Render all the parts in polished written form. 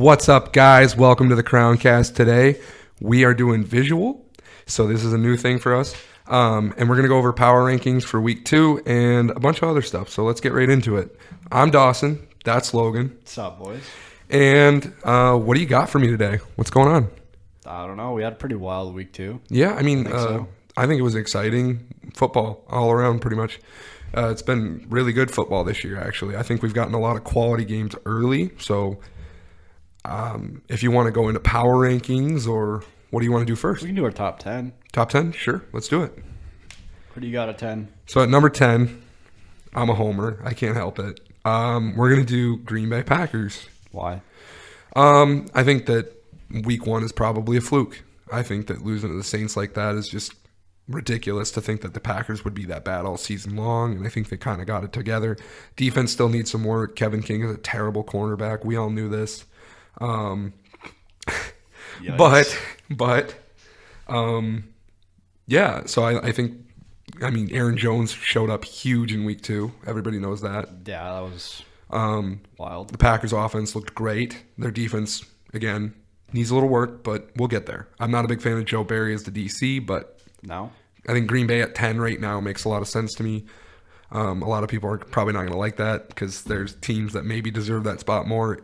What's up, guys? Welcome to the Crowncast. Today, we are doing visual. So this is a new thing for us. And we're going to go over power rankings for week 2 and a bunch of other stuff. So let's get right into it. I'm Dawson. That's Logan. What's up, boys? And what do you got for me today? What's going on? I don't know. We had a pretty wild week, too. Yeah, I mean, I I think it was exciting football all around pretty much. It's been really good football this year, actually. I think we've gotten a lot of quality games early. So if you want to go into power rankings, or what do you want to do first? We can do our top 10. Top 10? Sure. Let's do it. What do you got at 10? So at number 10, I'm a homer. I can't help it. We're going to do Green Bay Packers. Why? I think that week 1 is probably a fluke. I think that losing to the Saints like that is just ridiculous to think that the Packers would be that bad all season long, and I think they kind of got it together. Defense still needs some work. Kevin King is a terrible cornerback. We all knew this. Yeah, so I think, Aaron Jones showed up huge in week 2. Everybody knows that. Yeah, that was wild. The Packers offense looked great. Their defense, again, needs a little work, but we'll get there. I'm not a big fan of Joe Barry as the DC, but No? I think Green Bay at 10 right now makes a lot of sense to me. A lot of people are probably not going to like that because there's teams that maybe deserve that spot more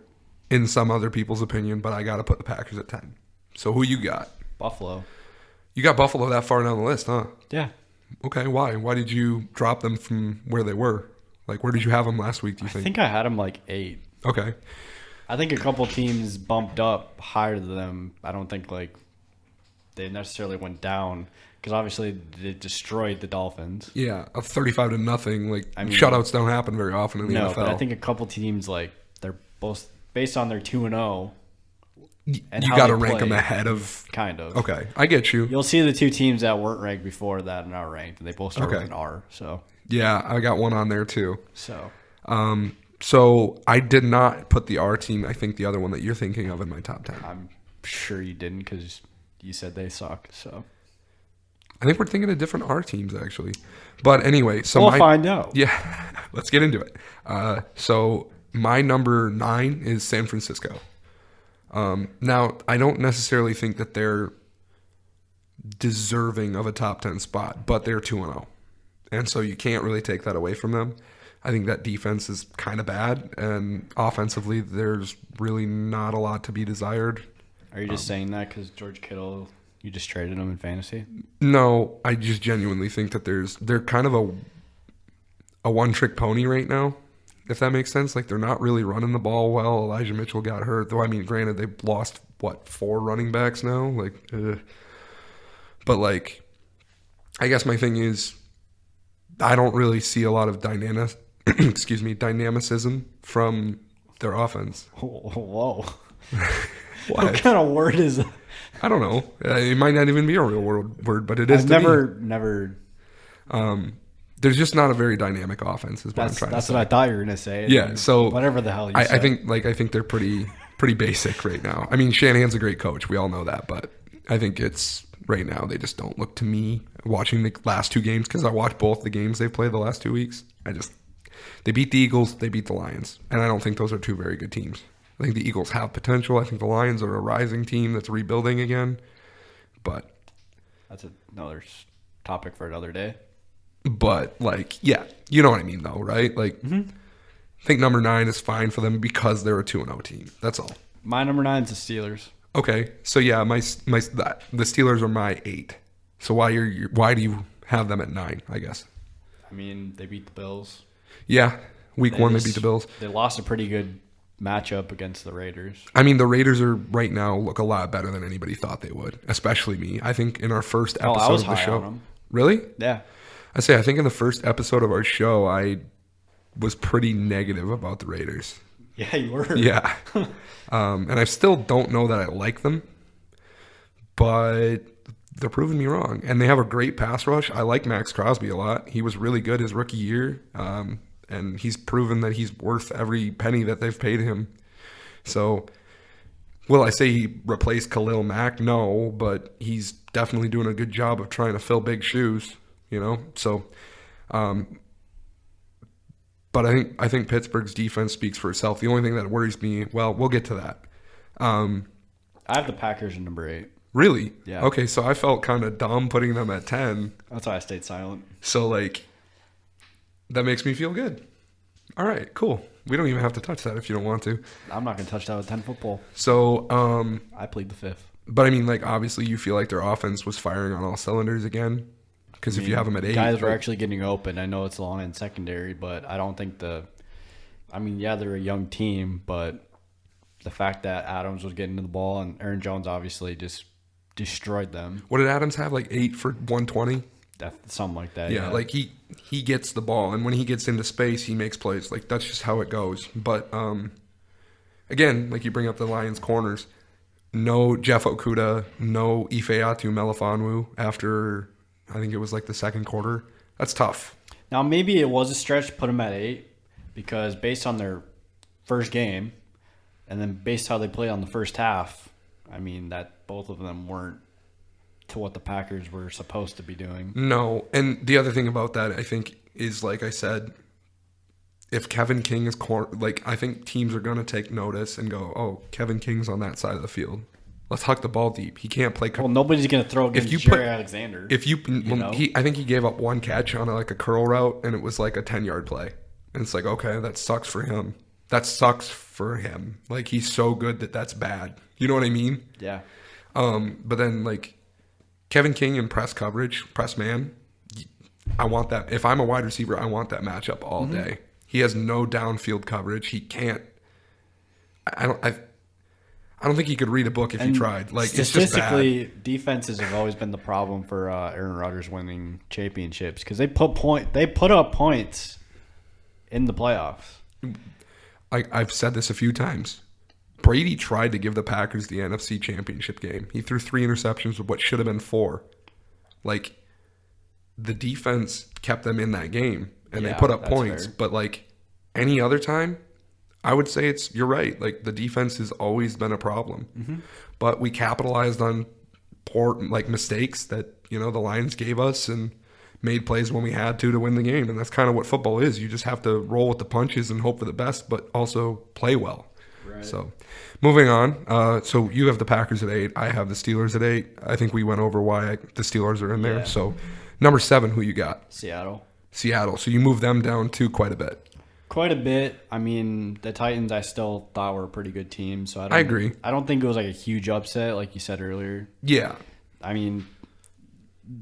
in some other people's opinion, but I got to put the Packers at 10. So who you got? Buffalo. You got Buffalo that far down the list, huh? Yeah. Okay, why? Why did you drop them from where they were? Like, where did you have them last week, do you I think? think I had them like 8. Okay. I think a couple teams bumped up higher than them. I don't think like they necessarily went down because obviously they destroyed the Dolphins. Yeah, a 35 to nothing. Like, I mean, shutouts don't happen very often in the No, NFL. but I think a couple teams like they're both based on their 2-0. And you how got to they rank them play. ahead of. Kind of. Okay, I get you. You'll see the two teams that weren't ranked before that and are ranked, and they both start Okay. with an R. So Yeah, I got one on there too. So So I did not put the R team. I think the other one that you're thinking of in my top 10. I'm sure you didn't because you said they suck. So I think we're thinking of different R teams actually. But anyway, so we'll find out. Yeah, let's get into it. So my number 9 is San Francisco. Now, I don't necessarily think that they're deserving of a top 10 spot, but they're 2-0. And so you can't really take that away from them. I think that defense is kind of bad, and offensively, there's really not a lot to be desired. Are you just saying that because George Kittle, you just traded him in fantasy? No, I just genuinely think that they're kind of a one-trick pony right now, if that makes sense. Like, they're not really running the ball well. Elijah Mitchell got hurt, though. I mean, granted, they've lost, 4 running backs now? But, like, I guess my thing is I don't really see a lot of dynamicism from their offense. Whoa. What? What kind of word is that? I don't know. It might not even be a real word, but it is I've to me. never. There's just not a very dynamic offense is what I'm trying to That's say. what I thought you were gonna say. Yeah, so whatever the hell you I said. think they're pretty basic right now. I mean, Shanahan's a great coach. We all know that, but I think it's right now they just don't look to me watching the last 2 games because I watched both the games they've played the last 2 weeks. They beat the Eagles, they beat the Lions, and I don't think those are 2 very good teams. I think the Eagles have potential. I think the Lions are a rising team that's rebuilding again, but That's another topic for another day. like, yeah, you know what I mean though, right? Like, I think number 9 is fine for them because they're a 2-0 team. That's all. My number 9 is the Steelers. Okay, so yeah, the Steelers are my 8. So why do you have them at 9? I guess. I mean, they beat the Bills. Yeah, week 1 they beat the Bills. They lost a pretty good matchup against the Raiders. I mean, the Raiders are right now look a lot better than anybody thought they would, especially me. I think in our first episode I was of the high show, on them. Really? Yeah. I think in the first episode of our show, I was pretty negative about the Raiders. Yeah, you were. Yeah. And I still don't know that I like them, but they're proving me wrong. And they have a great pass rush. I like Max Crosby a lot. He was really good his rookie year, and he's proven that he's worth every penny that they've paid him. So, will I say he replaced Khalil Mack? No, but he's definitely doing a good job of trying to fill big shoes, So, but I think Pittsburgh's defense speaks for itself. The only thing that worries me, well, we'll get to that. I have the Packers in number 8. Really? Yeah. Okay, so I felt kind of dumb putting them at 10. That's why I stayed silent. So, like, that makes me feel good. All right, cool. We don't even have to touch that if you don't want to. I'm not going to touch that with 10 football. So, I plead the fifth. but I mean, like, obviously you feel like their offense was firing on all cylinders again. Because if you have them at 8. Guys were like, actually getting open. I know it's long in secondary, but I don't think they're a young team, but the fact that Adams was getting to the ball and Aaron Jones obviously just destroyed them. what did Adams have? Like 8 for 120? Something like that. Yeah, like he gets the ball, and when he gets into space, he makes plays. Like that's just how it goes. But again, like you bring up the Lions corners, no Jeff Okuda, no Ifeatu Melifonwu after I think it was like the second quarter. That's tough. Now, maybe it was a stretch to put them at 8 because based on their first game and then based how they played on the first half, I mean, that both of them weren't to what the Packers were supposed to be doing. No, and the other thing about that, I think, is like I said, if Kevin King is I think teams are going to take notice and go, oh, Kevin King's on that side of the field. Let's huck the ball deep. He can't play. Well, nobody's going to throw against Jerry Alexander. I think he gave up one catch on like a curl route, and it was like a 10-yard play. And it's like, okay, that sucks for him. That sucks for him. Like he's so good that that's bad. You know what I mean? Yeah. But then like Kevin King in press coverage, press man, I want that. If I'm a wide receiver, I want that matchup all day. He has no downfield coverage. He can't. I don't think he could read a book if he tried. Like it's just bad. Defenses have always been the problem for Aaron Rodgers winning championships because they put up points in the playoffs. I've said this a few times. Brady tried to give the Packers the NFC Championship game. He threw 3 interceptions with what should have been 4. Like the defense kept them in that game, and they put up points. Fair. But like any other time, I would say you're right. Like the defense has always been a problem, but we capitalized on poor mistakes that the Lions gave us and made plays when we had to win the game. And that's kind of what football is. You just have to roll with the punches and hope for the best, but also play well. Right. So moving on. So you have the Packers at 8. I have the Steelers at 8. I think we went over why the Steelers are in there. Yeah. So number 7, who you got? Seattle. So you move them down too quite a bit. Quite a bit. I mean, the Titans I still thought were a pretty good team. So I agree. I don't think it was like a huge upset like you said earlier. Yeah. I mean,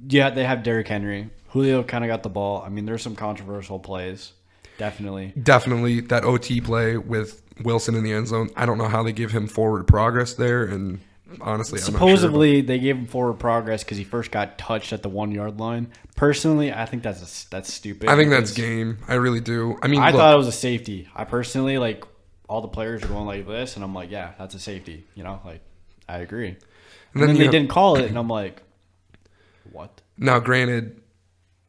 yeah, they have Derrick Henry. Julio kind of got the ball. I mean, there's some controversial plays. Definitely. That OT play with Wilson in the end zone. I don't know how they give him forward progress there, and honestly, supposedly they gave him forward progress because he first got touched at the 1-yard line. Personally, I think that's stupid. I think that's game. I really do. I mean, I thought it was a safety. I personally all the players are going like this, and I'm like, yeah, that's a safety. I agree. And then they didn't call it, and I'm like, what? Now, granted,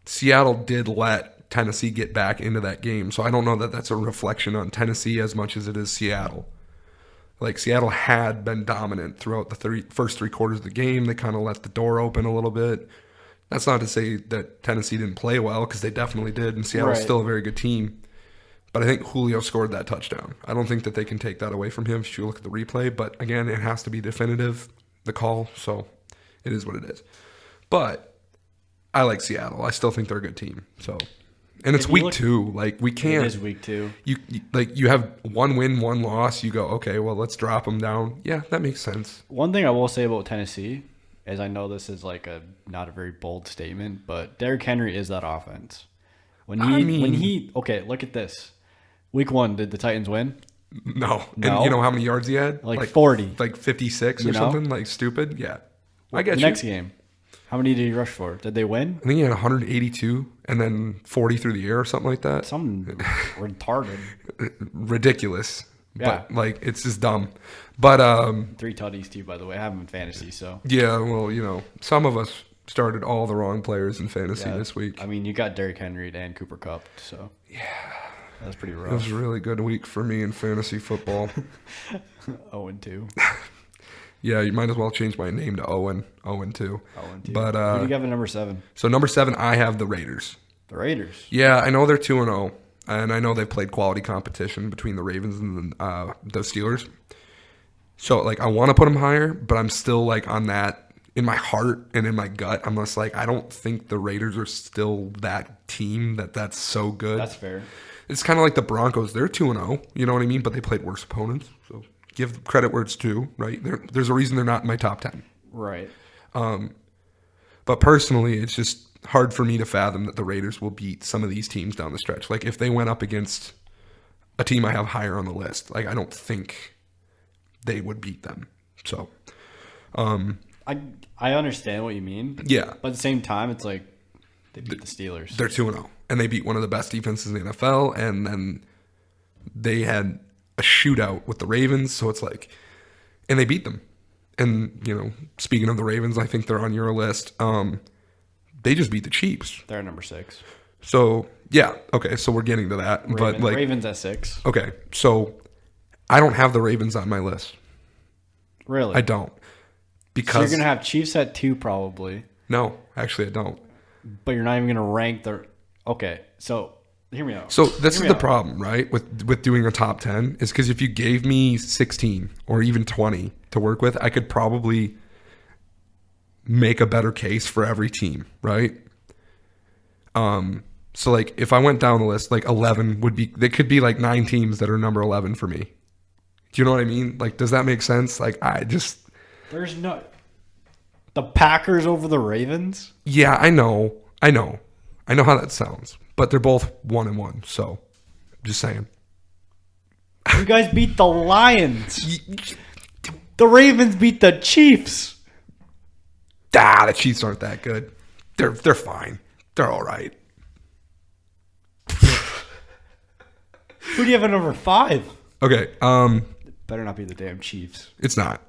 Seattle did let Tennessee get back into that game, so I don't know that that's a reflection on Tennessee as much as it is Seattle. Like Seattle had been dominant throughout the first 3 quarters of the game. They kind of let the door open a little bit. That's not to say that Tennessee didn't play well, because they definitely did, and Seattle's still a very good team. But I think Julio scored that touchdown. I don't think that they can take that away from him if you look at the replay. But again, it has to be definitive, the call, so it is what it is. But I like Seattle. I still think they're a good team. So, and it's week 2. Like we can't. It is week 2. You have 1 win, 1 loss. You go, okay, well, let's drop them down. Yeah, that makes sense. One thing I will say about Tennessee is I know this is not a very bold statement, but Derrick Henry is that offense. Okay, look at this. Week 1, did the Titans win? No. And you know how many yards he had? 40. 56 or something? Stupid? Yeah. I get you. The next game, how many did he rush for? Did they win? I think he had 182 and then 40 through the air or something like that. Something retarded. Ridiculous. Yeah. But, it's just dumb. But 3 tutties too, by the way. I have them in fantasy, so. Yeah, well, some of us started all the wrong players in fantasy this week. I mean, you got Derrick Henry and Cooper Kupp, so. Yeah. That's pretty rough. It was a really good week for me in fantasy football. 0-2. Yeah, you might as well change my name to Owen. 0-2. 0-2. But who do you have at number 7? So number 7, I have the Raiders. The Raiders. Yeah, I know they're 2-0, and I know they've played quality competition between the Ravens and the Steelers. So like I want to put them higher, but I'm still like on that in my heart and in my gut. I'm just like I don't think the Raiders are still that team that's so good. That's fair. It's kind of like the Broncos. They're 2-0, you know what I mean? But they played worse opponents. So give credit where it's due, right? There's a reason they're not in my top 10. Right. But personally, it's just hard for me to fathom that the Raiders will beat some of these teams down the stretch. Like if they went up against a team I have higher on the list, like I don't think they would beat them. So, I understand what you mean. yeah, But at the same time, it's like they beat the Steelers. they're 2-0, and they beat one of the best defenses in the NFL, and then they had a shootout with the Ravens. So it's like, and they beat them. And you know, speaking of the Ravens, I think they're on your list. They just beat the Chiefs. They're number 6. So yeah, okay. So we're getting to that, but like, Ravens at 6. okay, so I don't have the Ravens on my list. Really? I don't So because you're gonna have Chiefs at 2 probably, no, actually I don't. but you're not even gonna rank the. Okay, so hear me out. So this Hear is me the out. problem, right? With doing a top 10 is because if you gave me 16 or even 20 to work with, I could probably make a better case for every team, right? So like if I went down the list, like 11 would be, there could be like 9 teams that are number 11 for me. Do you know what I mean? Like, does that make sense? Like There's no. The Packers over the Ravens. yeah, I know how that sounds, but they're both 1-1. So just saying. You guys beat the Lions. The Ravens beat the Chiefs. The Chiefs aren't that good. They're fine. They're all right. Who do you have at number 5? Okay. Better not be the damn Chiefs. It's not.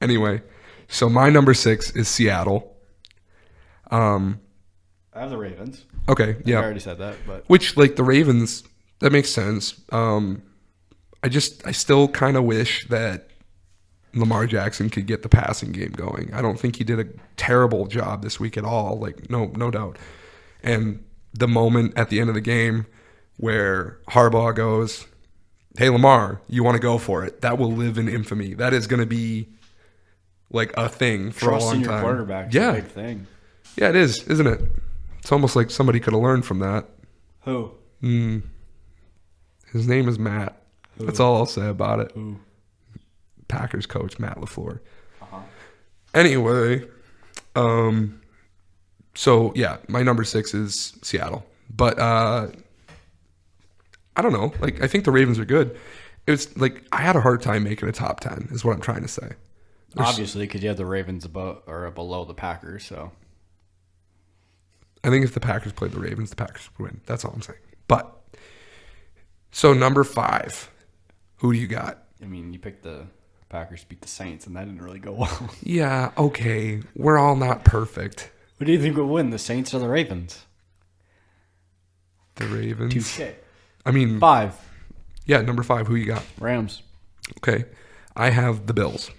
Anyway, so my number 6 is Seattle. I have the Ravens. Okay, I yeah. already said that, but Which like the Ravens, that makes sense. I still kind of wish that Lamar Jackson could get the passing game going. I don't think he did a terrible job this week at all. Like no doubt. And the moment at the end of the game where Harbaugh goes, "Hey Lamar, you want to go for it?" That will live in infamy. That is going to be like a thing for a long trusting time. your quarterback is Yeah, a big thing. yeah, it is, isn't it? It's almost like somebody could have learned from that. Who? His name is Matt. That's all I'll say about it. Who? Packers coach Matt LaFleur. Uh-huh. Anyway, so yeah, my number 6 is Seattle, but I don't know. Like I think the Ravens are good. It was like I had a hard time making a top 10. Is what I'm trying to say. Obviously, because you have the Ravens above or below the Packers. So I think if the Packers played the Ravens, the Packers would win. That's all I'm saying. But so number 5, who do you got? I mean, you picked the Packers beat the Saints, and that didn't really go well. Yeah, okay. We're all not perfect. Who do you think would win, the Saints or the Ravens? The Ravens. Touche. I mean, 5 yeah, number 5. Who you got? Rams. Okay. I have the Bills.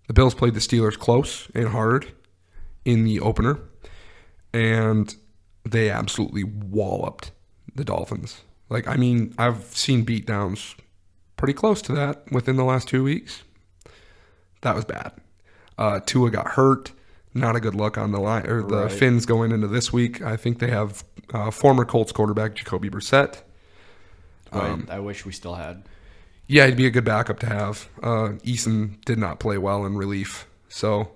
The Bills played the Steelers close and hard in the opener, and they absolutely walloped the Dolphins. Like, I mean, I've seen beatdowns pretty close to that within the last 2 weeks. That was bad. Tua got hurt. Not a good look on the line or the Right. Finns going into this week. I think they have former Colts quarterback Jacoby Brissett. I wish we still had. Yeah, he'd be a good backup to have. Eason did not play well in relief, so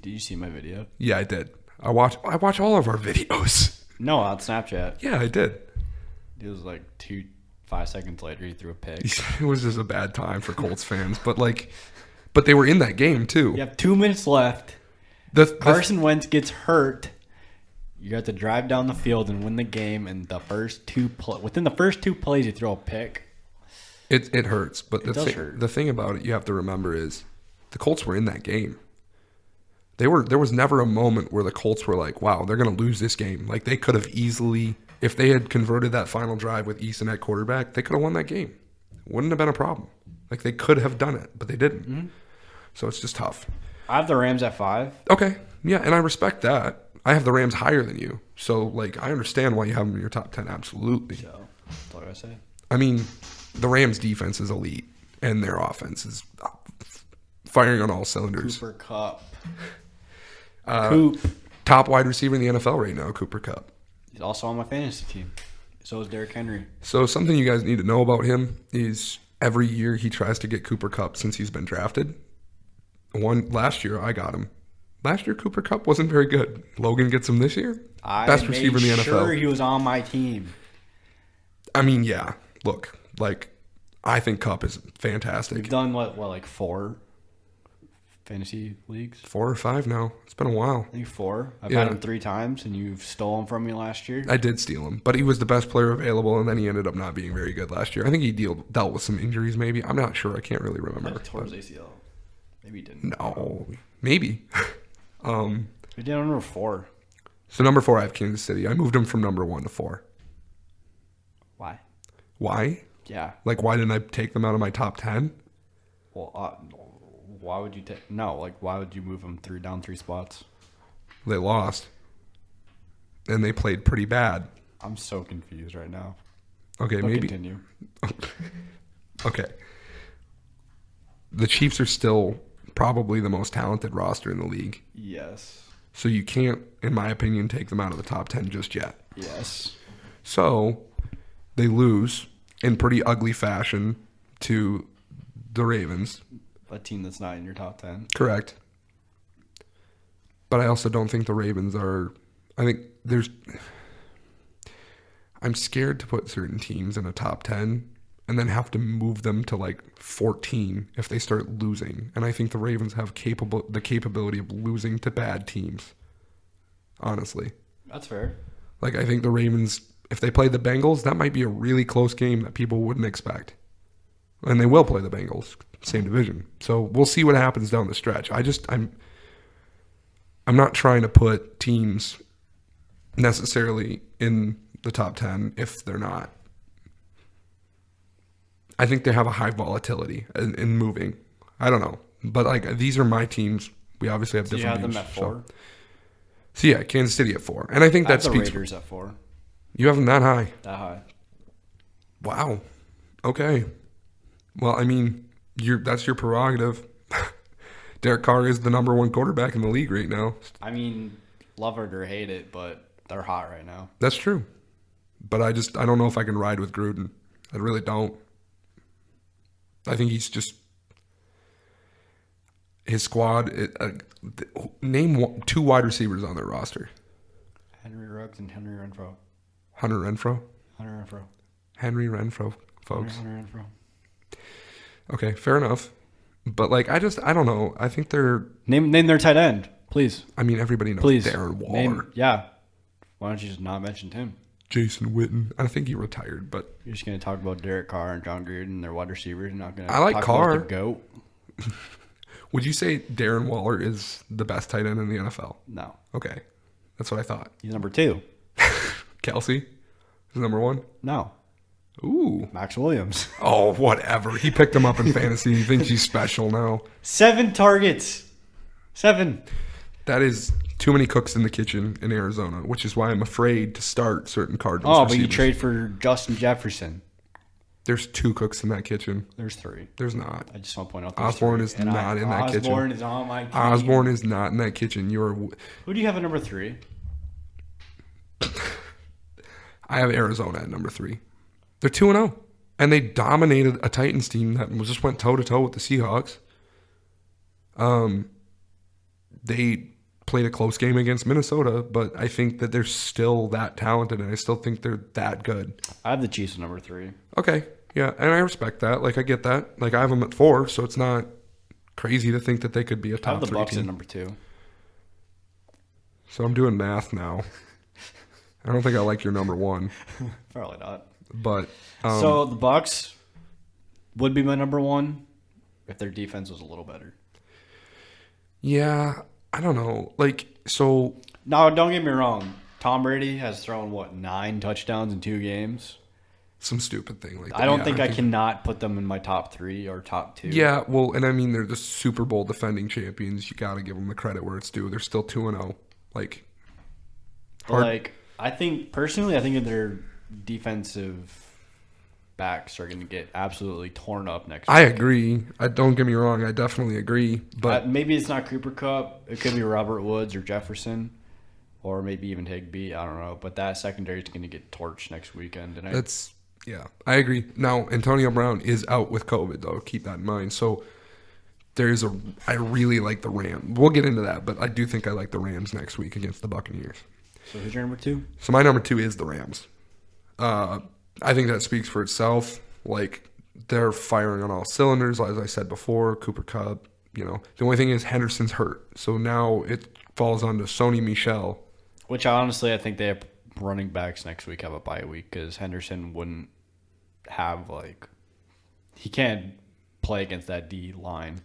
Did you see my video? yeah, I did. I watch all of our videos. No, on Snapchat. Yeah, I did. It was like 5 seconds later, he threw a pick. It was just a bad time for Colts fans, but they were in that game too. You have 2 minutes left. The Carson Wentz gets hurt. You have to drive down the field and win the game. And within the first 2 plays, you throw a pick. it hurts, but It does hurt. the thing about it you have to remember is the Colts were in that game. There was never a moment where the Colts were like, wow, they're going to lose this game. Like they could have easily, if they had converted that final drive with Eason at quarterback, they could have won that game. Wouldn't have been a problem. Like they could have done it, but they didn't. So it's just tough. I have the Rams at 5. Okay. Yeah, and I respect that. I have the Rams higher than you. So, like, I understand why you have them in your top 10. Absolutely. So that's all I gotta say. I mean, the Rams' defense is elite, and their offense is firing on all cylinders. Cooper Cup. Coop. Top wide receiver in the NFL right now, Cooper Kupp. He's also on my fantasy team. So is Derrick Henry. So something you guys need to know about him is every year he tries to get Cooper Kupp since he's been drafted. Last year, I got him. Last year, Cooper Kupp wasn't very good. Logan gets him this year. Best receiver in the NFL. Sure, he was on my team. I mean, yeah. Look, like, I think Kupp is fantastic. We've done what, like 4 fantasy leagues? 4 or 5 now. It's been a while. I think 4. I've Yeah. had him 3 times, and you've stolen from me last year. I did steal him, but he was the best player available, and then he ended up not being very good last year. I think he dealt with some injuries, maybe. I'm not sure. I can't really remember. Tore his ACL. Maybe he didn't. No, maybe. We did number 4. So number 4, I have Kansas City. I moved him from number 1 to 4. Why? Why? Yeah. Like, why didn't I take them out of my top 10? Well, why would you take? No, like why would you move him down 3 spots? They lost, and they played pretty bad. I'm so confused right now. Okay, But maybe. continue. Okay. The Chiefs are still probably the most talented roster in the league. Yes. So you can't, in my opinion, take them out of the top 10 just yet. Yes. So they lose in pretty ugly fashion to the Ravens. A team that's not in your top 10. Correct. But I also don't think the Ravens are. I think I'm scared to put certain teams in a top 10 and then have to move them to like 14 if they start losing. And I think the Ravens have the capability of losing to bad teams. Honestly. That's fair. Like, I think the Ravens, if they play the Bengals, that might be a really close game that people wouldn't expect. And they will play the Bengals, same division. So we'll see what happens down the stretch. I'm not trying to put teams necessarily in the top 10 if they're not. I think they have a high volatility in moving. I don't know. But, like, these are my teams. We obviously have Do you different have them views, at 4? So yeah, Kansas City at 4. And I think I have that the speaks. Raiders at 4. You have them that high? That high. Wow. Okay. Well, I mean, that's your prerogative. Derek Carr is the number 1 quarterback in the league right now. I mean, love it or hate it, but they're hot right now. That's true. But I don't know if I can ride with Gruden. I really don't. I think he's just his squad. Name 2 wide receivers on their roster. Henry Ruggs and Henry Renfro. Hunter Renfro. Henry Renfro. Henry Renfro, folks. Henry Renfro. Okay, fair enough. But like, I don't know. I think they're. Name their tight end, please. I mean, everybody knows Please. Darren Waller, Yeah. Why don't you just not mention him? Jason Witten. I think he retired, but You're just going to talk about Derek Carr and John Gruden, their wide receivers. You're not going to I like talk Carr. about the GOAT? would you say Darren Waller is the best tight end in the NFL? No. Okay, that's what I thought. He's number 2. Kelsey is number 1. No. Ooh. Max Williams. Oh, whatever. He picked him up in fantasy. He thinks he's special now. 7 targets. 7. That is too many cooks in the kitchen in Arizona, which is why I'm afraid to start certain Cardinals Oh, but you receivers. trade for Justin Jefferson. There's 2 cooks in that kitchen. There's 3. There's not. I just want to point out there's Osborne 3. is And not in that kitchen. Osborne is on my team. Osborne is not in that kitchen. Who do you have at number 3? I have Arizona at number 3. They're 2-0. And they dominated a Titans team that just went toe-to-toe with the Seahawks. They played a close game against Minnesota, but I think that they're still that talented, and I still think they're that good. I have the Chiefs at number 3. Okay, yeah, and I respect that. Like, I get that. Like, I have them at 4, so it's not crazy to think that they could be a I have top the 3 Bucks team. at number 2. So I'm doing math now. I don't think I like your number 1, Probably not. but So the Bucks would be my number 1 if their defense was a little better. yeah, I don't know. Like, so No, don't get me wrong. Tom Brady has thrown 9 touchdowns in 2 games. some stupid thing like that. I don't Yeah, think I cannot put them in my top 3 or top 2. Yeah, well, and I mean, they're the Super Bowl defending champions. You got to give them the credit where it's due. They're still 2-0. Like, Hard. Like, I think that their defensive backs are going to get absolutely torn up next I week. agree. Don't get me wrong. I definitely agree. But Maybe it's not Cooper Kupp. It could be Robert Woods or Jefferson, or maybe even Higbee. I don't know. But that secondary is going to get torched next weekend. And I agree. Now, Antonio Brown is out with COVID, though. Keep that in mind. So I really like the Rams. We'll get into that, but I do think I like the Rams next week against the Buccaneers. So who's your number 2? So my number 2 is the Rams. I think that speaks for itself. Like, they're firing on all cylinders, as I said before. Cooper Kupp, the only thing is Henderson's hurt. So now it falls onto Sony Michel. Which honestly, I think they have running backs next week have a bye week because Henderson wouldn't have he can't play against that D line.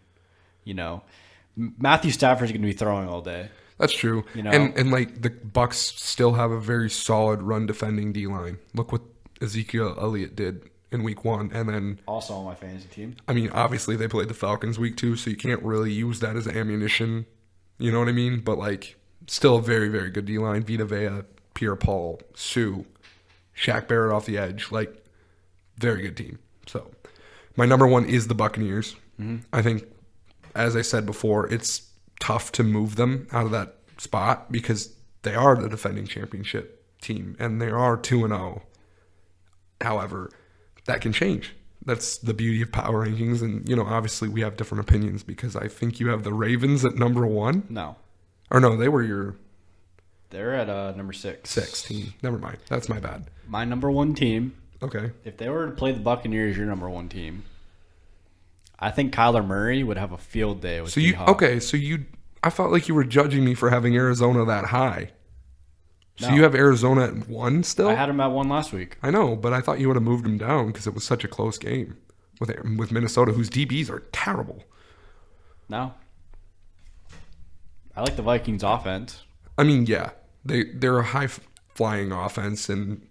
Matthew Stafford's going to be throwing all day. That's true. And like the Bucks still have a very solid run defending D line. Look what Ezekiel Elliott did in week 1. And then Also on my fantasy team. I mean, obviously they played the Falcons week 2, so you can't really use that as ammunition. You know what I mean? But like still a very, very good D line. Vita Vea, Pierre Paul, Sue, Shaq Barrett off the edge. Like, very good team. So my number 1 is the Buccaneers. Mm-hmm. I think, as I said before, it's tough to move them out of that spot because they are the defending championship team and they are 2-0. However, that can change. That's the beauty of power rankings. And, obviously we have different opinions because I think you have the Ravens at number 1. No. Or no, they were your... They're at number 6. 16. Never mind. That's my bad. My number 1 team. Okay. If they were to play the Buccaneers, your number 1 team, I think Kyler Murray would have a field day with I felt like you were judging me for having Arizona that high. So No. you have Arizona at 1 still? I had him at 1 last week. I know, but I thought you would have moved him down because it was such a close game with Minnesota, whose DBs are terrible. No. I like the Vikings offense. I mean, yeah, they're a high-flying offense, and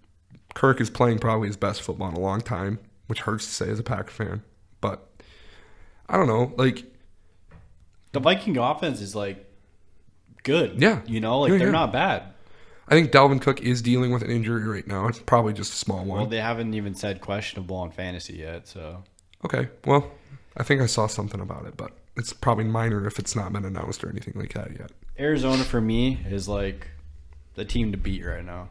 Kirk is playing probably his best football in a long time, which hurts to say as a Packer fan. But I don't know, like... The Viking offense is, good. Yeah. They're not bad. I think Dalvin Cook is dealing with an injury right now. It's probably just a small one. Well, they haven't even said questionable on fantasy yet, so... Okay, well, I think I saw something about it, but it's probably minor if it's not been announced or anything like that yet. Arizona, for me, is, the team to beat right now.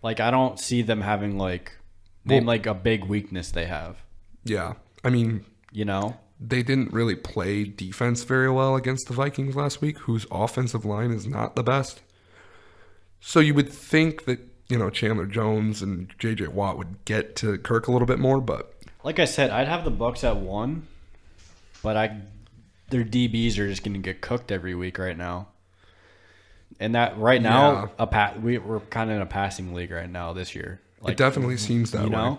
I don't see them having, a big weakness they have. Yeah, I mean... They didn't really play defense very well against the Vikings last week, whose offensive line is not the best. So you would think that, Chandler Jones and J.J. Watt would get to Kirk a little bit more, but... Like I said, I'd have the Bucs at 1, but their DBs are just going to get cooked every week right now. And that right now, we're kind of in a passing league right now this year. It definitely seems that way.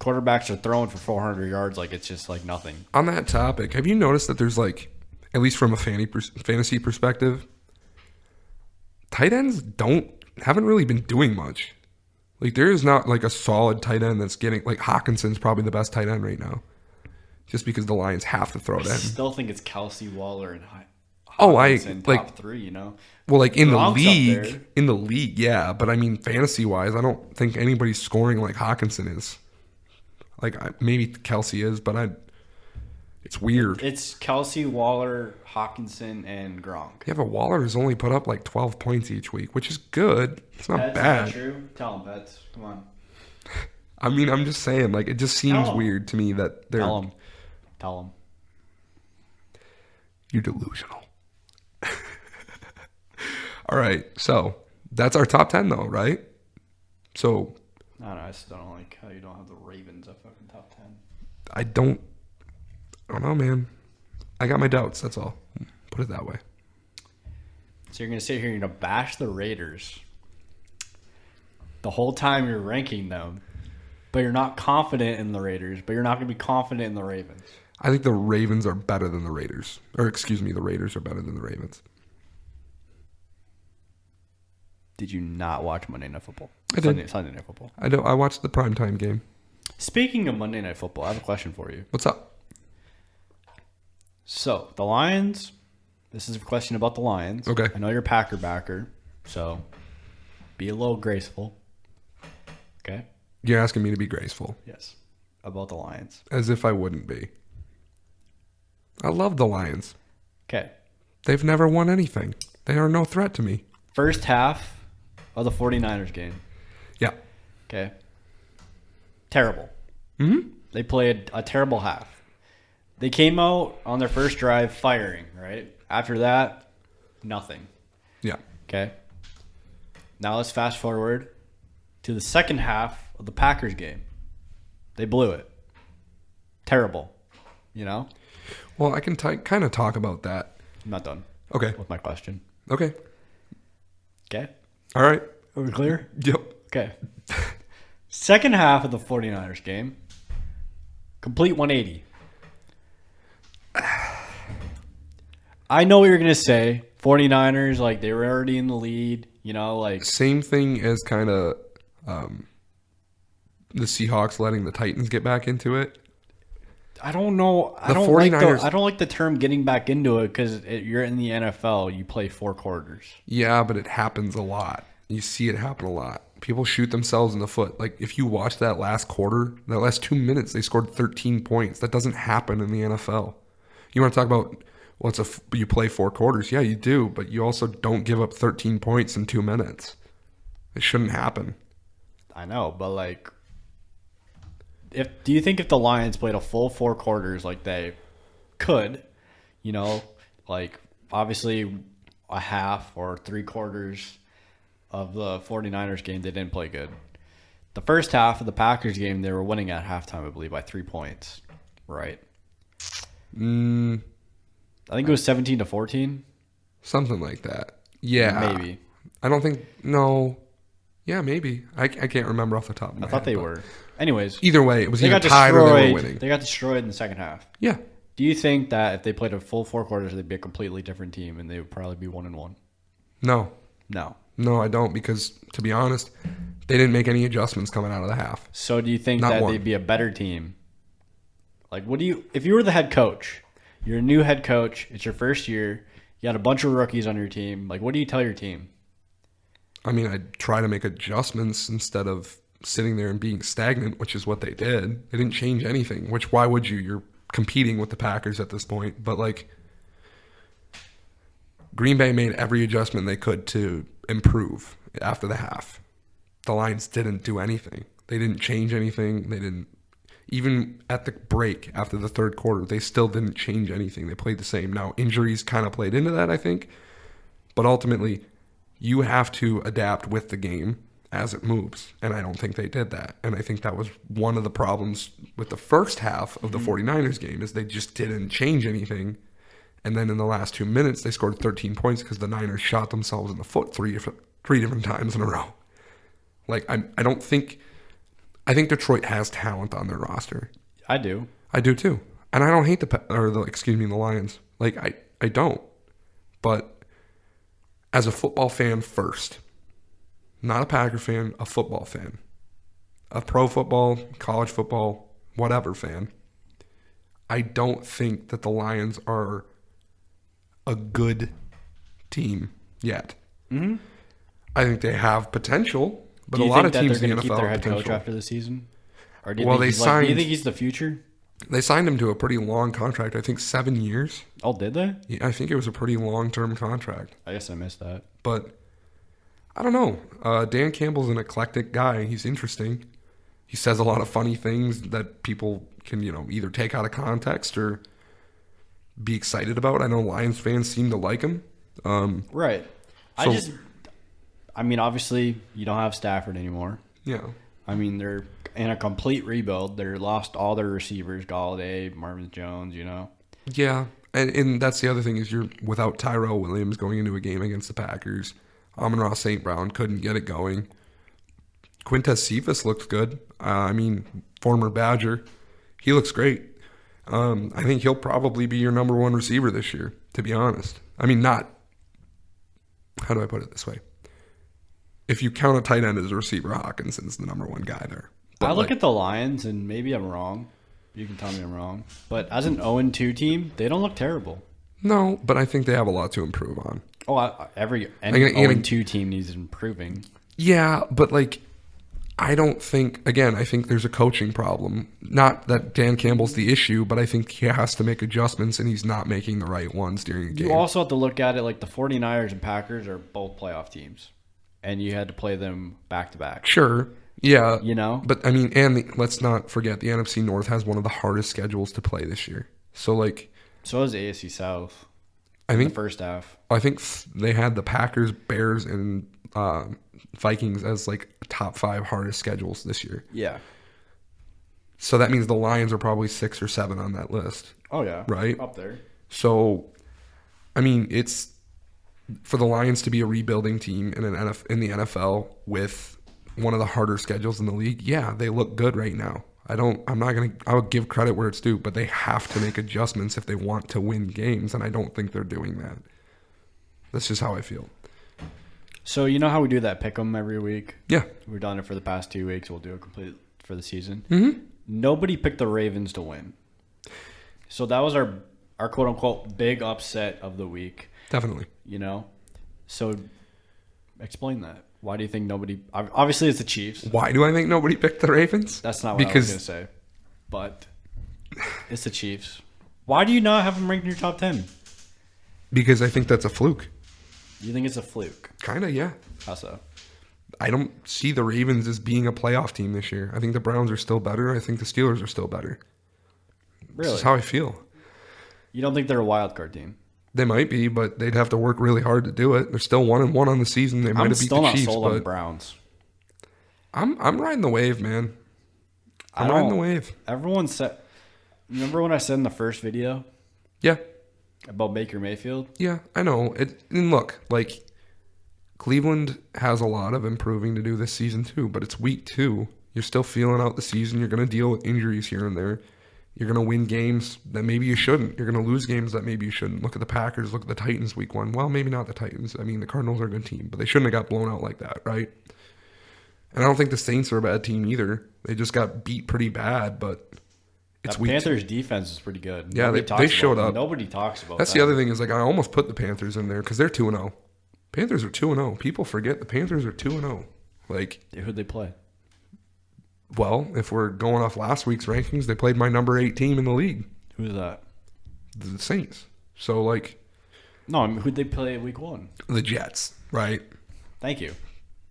Quarterbacks are throwing for 400 yards like it's just nothing. On that topic, have you noticed that there's at least from a fantasy perspective, tight ends haven't really been doing much. There is not a solid tight end that's getting Hawkinson's probably the best tight end right now, just because the Lions have to throw it in. I still think it's Kelsey, Waller, and Hawkinson, top 3. Well, in Gronk's the league, yeah. But I mean, fantasy wise, I don't think anybody's scoring like Hawkinson is. Maybe Kelsey is, but it's weird. It's Kelsey, Waller, Hawkinson, and Gronk. Yeah, but Waller has only put up 12 points each week, which is good. It's not Pets, bad. Is that true? Tell him, Pets. Come on. I mean, I'm just saying, it just seems weird to me that they're... Tell him. You're delusional. All right, so that's our top 10, though, right? So... I don't know. I just don't like how you don't have the Ravens at fucking top 10. I don't know, man. I got my doubts, that's all. Put it that way. So you're going to sit here and you're going to bash the Raiders the whole time you're ranking them, but you're not confident in the Raiders, but you're not going to be confident in the Ravens. I think the Ravens are better than the Raiders. Or, excuse me, the Raiders are better than the Ravens. Did you not watch Monday Night Football? I did. Sunday Night Football. I watched the primetime game. Speaking of Monday Night Football, I have a question for you. What's up? So, the Lions This is a question about the Lions. Okay. I know you're a Packer backer, so be a little graceful. Okay? You're asking me to be graceful, Yes. About the Lions. as if I wouldn't be. I love the Lions. Okay. They've never won anything. They are no threat to me. First half of the 49ers game. Yeah. Okay. Terrible. Mm-hmm. They played a terrible half. They came out on their first drive firing, right? After that, nothing. Yeah. Okay. Now let's fast forward to the second half of the Packers game. They blew it. Terrible. You know? Well, I can kind of talk about that. I'm not done Okay. with my question. Okay. Okay. All right. Are we clear? Yep. Okay. Second half of the 49ers game. Complete 180. I know what you're going to say. 49ers, like, they were already in the lead. You know, like, Same thing as kind of the Seahawks letting the Titans get back into it. I don't know. I The don't like 49ers I don't like the term getting back into it because you're in the NFL. You play 4 quarters. Yeah, but it happens a lot. You see it happen a lot. People shoot themselves in the foot. Like, if you watch that last quarter, that last 2 minutes, they scored 13 points. That doesn't happen in the NFL. You want to talk about, well, you play 4 quarters. Yeah, you do, but you also don't give up 13 points in 2 minutes. It shouldn't happen. I know, but like, do you think if the Lions played a full 4 quarters like they could, you know, like obviously a half or 3 quarters of the 49ers game, they didn't play good. The first half of the Packers game, they were winning at halftime, I believe, by 3 points, right? I think it was 17-14. Something like that. Yeah. Maybe. I don't think, no. Yeah, maybe. I can't remember off the top of my I thought head, they but were. Anyways, Either way, it was they either got tied or they were destroyed. winning. They got destroyed in the second half. Yeah. Do you think that if they played a full 4 quarters, they'd be a completely different team and they would probably be 1-1? No. No. No, I don't, because to be honest, they didn't make any adjustments coming out of the half. So do you think Not that one. they'd be a better team? Like, if you were the head coach, you're a new head coach, it's your first year, you had a bunch of rookies on your team, like, what do you tell your team? I mean, I'd try to make adjustments instead of sitting there and being stagnant, which is what they did. They didn't change anything, which why would you? You're competing with the Packers at this point. But, like, Green Bay made every adjustment they could to improve after the half. The Lions didn't do anything. They didn't change anything. They didn't, even at the break after the third quarter, they still didn't change anything. They played the same. Now, injuries kind of played into that, I think. But ultimately, you have to adapt with the game as it moves. And I don't think they did that. And I think that was one of the problems with the first half of the 49ers game is they just didn't change anything. And then in the last 2 minutes, they scored 13 points because the Niners shot themselves in the foot three different times in a row. Like, I think Detroit has talent on their roster. I do. I do too. And I don't hate the Lions. Like, I don't. But as a football fan first, not a Packer fan, a football fan, a pro football, college football, whatever fan, I don't think that the Lions are a good team yet. Mm-hmm. I think they have potential, but Do a you lot think of that teams they're in the going to keep NFL their have head coach potential. after the season? Or do you Well, think they he's do you signed- think he's the future? They signed him to a pretty long contract. I think 7 years. Oh, did they? Yeah, I think it was a pretty long-term contract. I guess I missed that. But I don't know. Dan Campbell's an eclectic guy. He's interesting. He says a lot of funny things that people can, either take out of context or be excited about. I know Lions fans seem to like him. Right. So- I mean, obviously, you don't have Stafford anymore. Yeah. I mean, they're in a complete rebuild. They lost all their receivers, Galladay, Marvin Jones, Yeah. And that's the other thing is you're without Tyrell Williams going into a game against the Packers. Amon-Ra St. Brown couldn't get it going. Quintez Cephas looks good. Former Badger. He looks great. I think he'll probably be your number one receiver this year, to be honest. I mean, not... How do I put it this way? If you count a tight end as a receiver, Hawkinson's the number one guy there. But I look at the Lions, and maybe I'm wrong. You can tell me I'm wrong. But as an 0-2 team, they don't look terrible. No, but I think they have a lot to improve on. Oh, any and- 0-2 team needs improving. Yeah, but like, I don't think, again, I think there's a coaching problem. Not that Dan Campbell's the issue, but I think he has to make adjustments and he's not making the right ones during a game. You also have to look at it like the 49ers and Packers are both playoff teams, and you had to play them back to back. Sure. Yeah. You know? But I mean, let's not forget the NFC North has one of the hardest schedules to play this year. So like, So is AFC South. I In think the first half. I think they had the Packers, Bears, and Vikings as like top 5 hardest schedules this year. Yeah. So that means the Lions are probably 6 or 7 on that list, Oh yeah. right? Up there. So, I mean, it's for the Lions to be a rebuilding team in in the NFL with one of the harder schedules in the league. Yeah, they look good right now. I would give credit where it's due, but they have to make adjustments if they want to win games, and I don't think they're doing that. That's just how I feel. So you know how we do that pick 'em every week? Yeah. We've done it for the past 2 weeks. We'll do it complete for the season. Mm-hmm. Nobody picked the Ravens to win. So that was our quote unquote big upset of the week. Definitely. You know? So explain that. Why do you think nobody obviously it's the Chiefs. Why do I think nobody picked the Ravens? That's not what I was gonna say. But it's the Chiefs. Why do you not have them ranked in your top 10? Because I think that's a fluke. You think it's a fluke? Kind of, yeah. How so? I don't see the Ravens as being a playoff team this year. I think the Browns are still better. I think the Steelers are still better. Really? This is how I feel. You don't think they're a wild card team? They might be, but they'd have to work really hard to do it. They're still 1-1 on the season. They might I'm have beat still the not Chiefs, sold on the but Browns. I'm riding the wave, man. I'm riding the wave. Everyone said. Remember when I said in the first video Yeah, about Baker Mayfield? yeah, I know. And look, like Cleveland has a lot of improving to do this season too, but it's week 2. You're still feeling out the season. You're going to deal with injuries here and there. You're going to win games that maybe you shouldn't. You're going to lose games that maybe you shouldn't. Look at the Packers. Look at the Titans week 1. Well, maybe not the Titans. I mean, the Cardinals are a good team, but they shouldn't have got blown out like that, right? And I don't think the Saints are a bad team either. They just got beat pretty bad, but it's The week 2. Panthers defense is pretty good. Yeah, Nobody they talks showed about up. them. Nobody talks about That's them. the other thing is like I almost put the Panthers in there because they're 2-0. Panthers are 2-0. People forget the Panthers are 2-0. Like, Who'd they play? well, if we're going off last week's rankings, they played my number 8 team in the league, Who's that? the Saints. So like No, I mean, who'd they play week 1? the Jets, right? Thank you.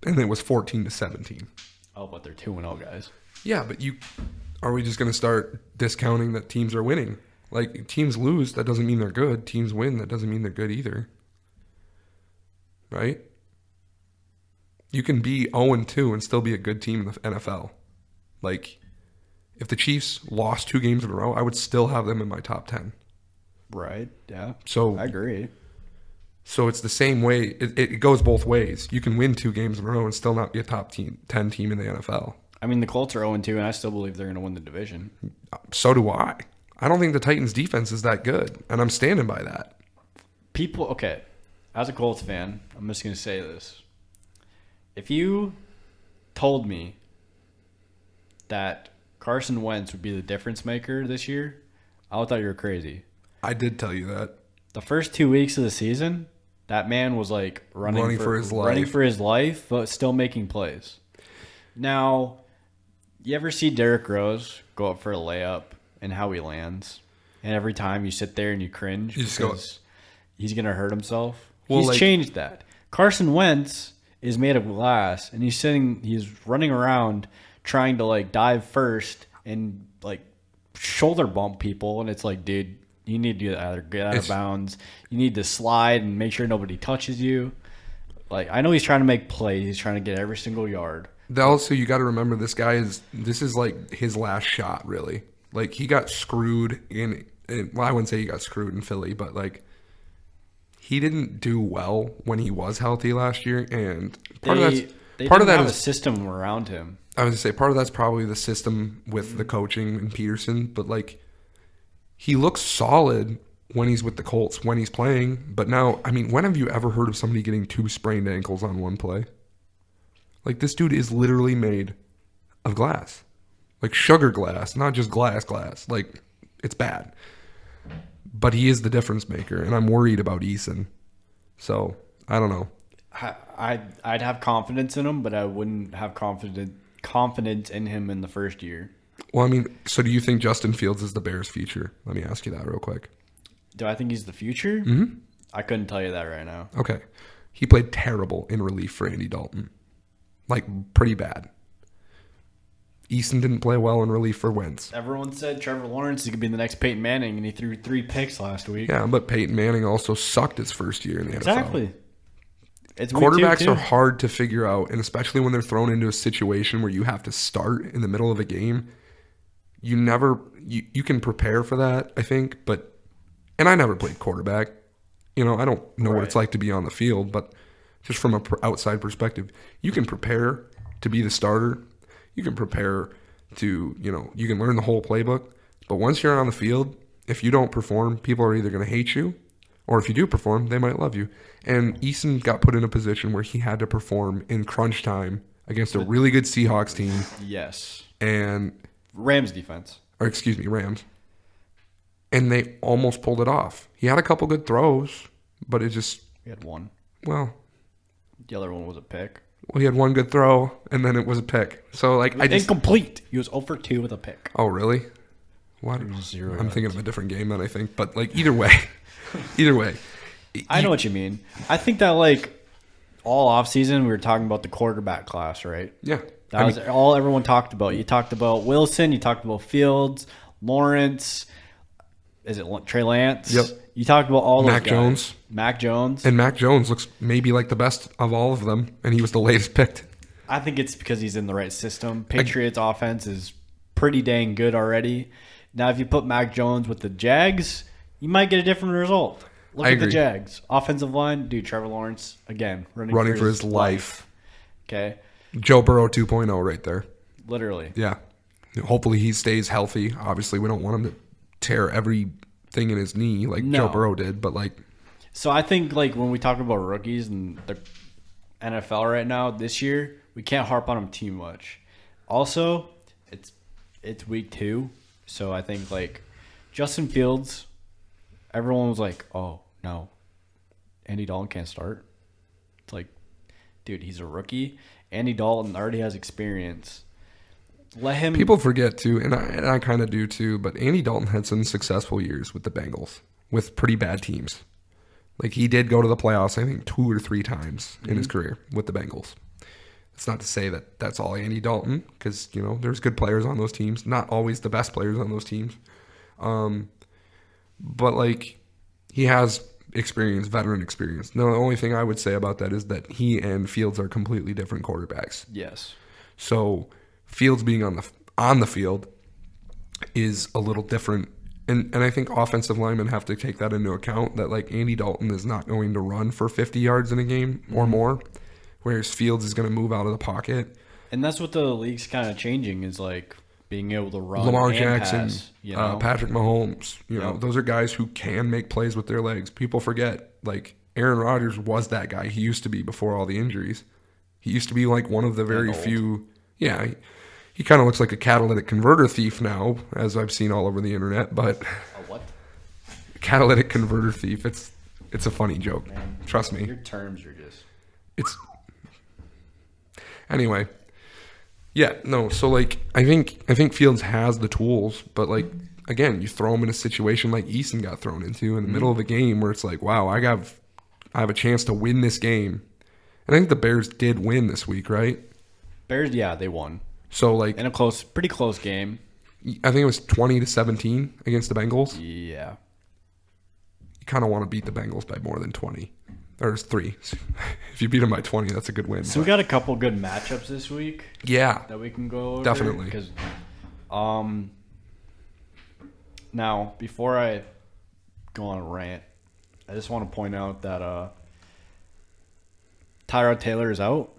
And it was 14-17. Oh, but they're 2-0, guys. Yeah, but are we just going to start discounting that teams are winning? Like teams lose, that doesn't mean they're good. Teams win, that doesn't mean they're good either. Right? You can be 0-2 and still be a good team in the NFL. Like, if the Chiefs lost 2 games in a row, I would still have them in my top 10. Right, yeah. So I agree. So it's the same way. It goes both ways. You can win 2 games in a row and still not be a top 10 team in the NFL. I mean, the Colts are 0-2, and I still believe they're going to win the division. So do I. I don't think the Titans' defense is that good, and I'm standing by that. Okay, as a Colts fan, I'm just going to say this. If you told me that Carson Wentz would be the difference maker this year, I would thought you were crazy. I did tell you that. The first 2 weeks of the season, that man was like running for his life. running for his life, but still making plays. Now, you ever see Derrick Rose go up for a layup and how he lands? And every time you sit there and you cringe You just go- because he's going to hurt himself. Well, He's like- changed that. Carson Wentz is made of glass, and he's running around trying to like dive first and like shoulder bump people, and it's like, dude, you need to either get out of bounds. You need to slide and make sure nobody touches you. Like, I know he's trying to make plays. He's trying to get every single yard. Also, you got to remember this is like his last shot, really. Like, he got screwed well, I wouldn't say he got screwed in Philly, but like, he didn't do well when he was healthy last year, and part of that have is a system around him. I was gonna say part of that's probably the system with the coaching and Peterson, but like he looks solid when he's with the Colts when he's playing. But now, I mean, when have you ever heard of somebody getting 2 sprained ankles on one play? Like, this dude is literally made of glass, like sugar glass, not just glass. Like, it's bad. but he is the difference maker, and I'm worried about Eason. So I don't know. I'd have confidence in him, but I wouldn't have confidence in him in the first year. Well, I mean, so do you think Justin Fields is the Bears' future? Let me ask you that real quick. Do I think he's the future? Mm-hmm. I couldn't tell you that right now. Okay. He played terrible in relief for Andy Dalton. Like, pretty bad. Eason didn't play well in relief for Wentz. Everyone said Trevor Lawrence is going to be the next Peyton Manning, and he threw 3 picks last week. Yeah, but Peyton Manning also sucked his first year in the NFL. Exactly. It's Quarterbacks are hard to figure out, and especially when they're thrown into a situation where you have to start in the middle of a game. You can prepare for that, I think, and I never played quarterback. You know, I don't know what it's like to be on the field, but just from an outside perspective, you can prepare to be the starter. You can prepare to, you can learn the whole playbook. But once you're on the field, if you don't perform, people are either going to hate you, or if you do perform, they might love you. And Eason got put in a position where he had to perform in crunch time against a really good Seahawks team. Yes. And Rams defense. Rams. And they almost pulled it off. He had a couple good throws, but it just... He had one. Well... The other one was a pick. Well, he had one good throw, and then it was a pick. So, incomplete. He was 0 for 2 with a pick. Oh, really? What? I'm thinking of a different game then, I think. But, either way. I know what you mean. I think that, all offseason, we were talking about the quarterback class, right? Yeah. That was all everyone talked about. You talked about Wilson. You talked about Fields, Lawrence. Is it Trey Lance? Yep. You talked about all those Mac guys. Jones. Mac Jones. And Mac Jones looks maybe like the best of all of them, and he was the latest picked. I think it's because he's in the right system. Patriots offense is pretty dang good already. Now, if you put Mac Jones with the Jags, you might get a different result. Look at the Jags. Offensive line, dude, Trevor Lawrence, again, running for his life. Okay. Joe Burrow 2.0 right there. Literally. Yeah. Hopefully he stays healthy. Obviously, we don't want him to tear everything in his knee like Joe Burrow did, but So I think when we talk about rookies and the NFL right now this year, we can't harp on them too much. Also, it's week 2, so I think Justin Fields, everyone was like, "Oh no, Andy Dalton can't start." It's like, dude, he's a rookie. Andy Dalton already has experience. Let him. People forget too, and I kind of do too. But Andy Dalton had some successful years with the Bengals, with pretty bad teams. He did go to the playoffs, I think, 2 or 3 times in his career with the Bengals. It's not to say that that's all Andy Dalton, because there's good players on those teams. Not always the best players on those teams, but he has experience, veteran experience. No, the only thing I would say about that is that he and Fields are completely different quarterbacks. Yes. So Fields being on the field is a little different, and I think offensive linemen have to take that into account. That Andy Dalton is not going to run for 50 yards in a game or more, whereas Fields is going to move out of the pocket. And that's what the league's kind of changing is being able to run. Lamar and Jackson, pass, Patrick Mahomes. Those are guys who can make plays with their legs. People forget Aaron Rodgers was that guy. He used to be before all the injuries. He used to be one of the very few. Yeah. He kind of looks like a catalytic converter thief now, as I've seen all over the internet. But a what? Catalytic converter thief. It's a funny joke. Man, trust me. Your terms are just. It's anyway. Yeah. No. So I think Fields has the tools, but again, you throw him in a situation like Eason got thrown into in the middle of a game where it's wow, I have a chance to win this game, and I think the Bears did win this week, right? Bears, yeah, they won. So in a pretty close game. I think it was 20-17 against the Bengals. Yeah. You kind of want to beat the Bengals by more than 20. Or 3. If you beat them by 20, that's a good win. So we got a couple good matchups this week. Yeah. That we can go over. Definitely. Because, now, before I go on a rant, I just want to point out that Tyrod Taylor is out.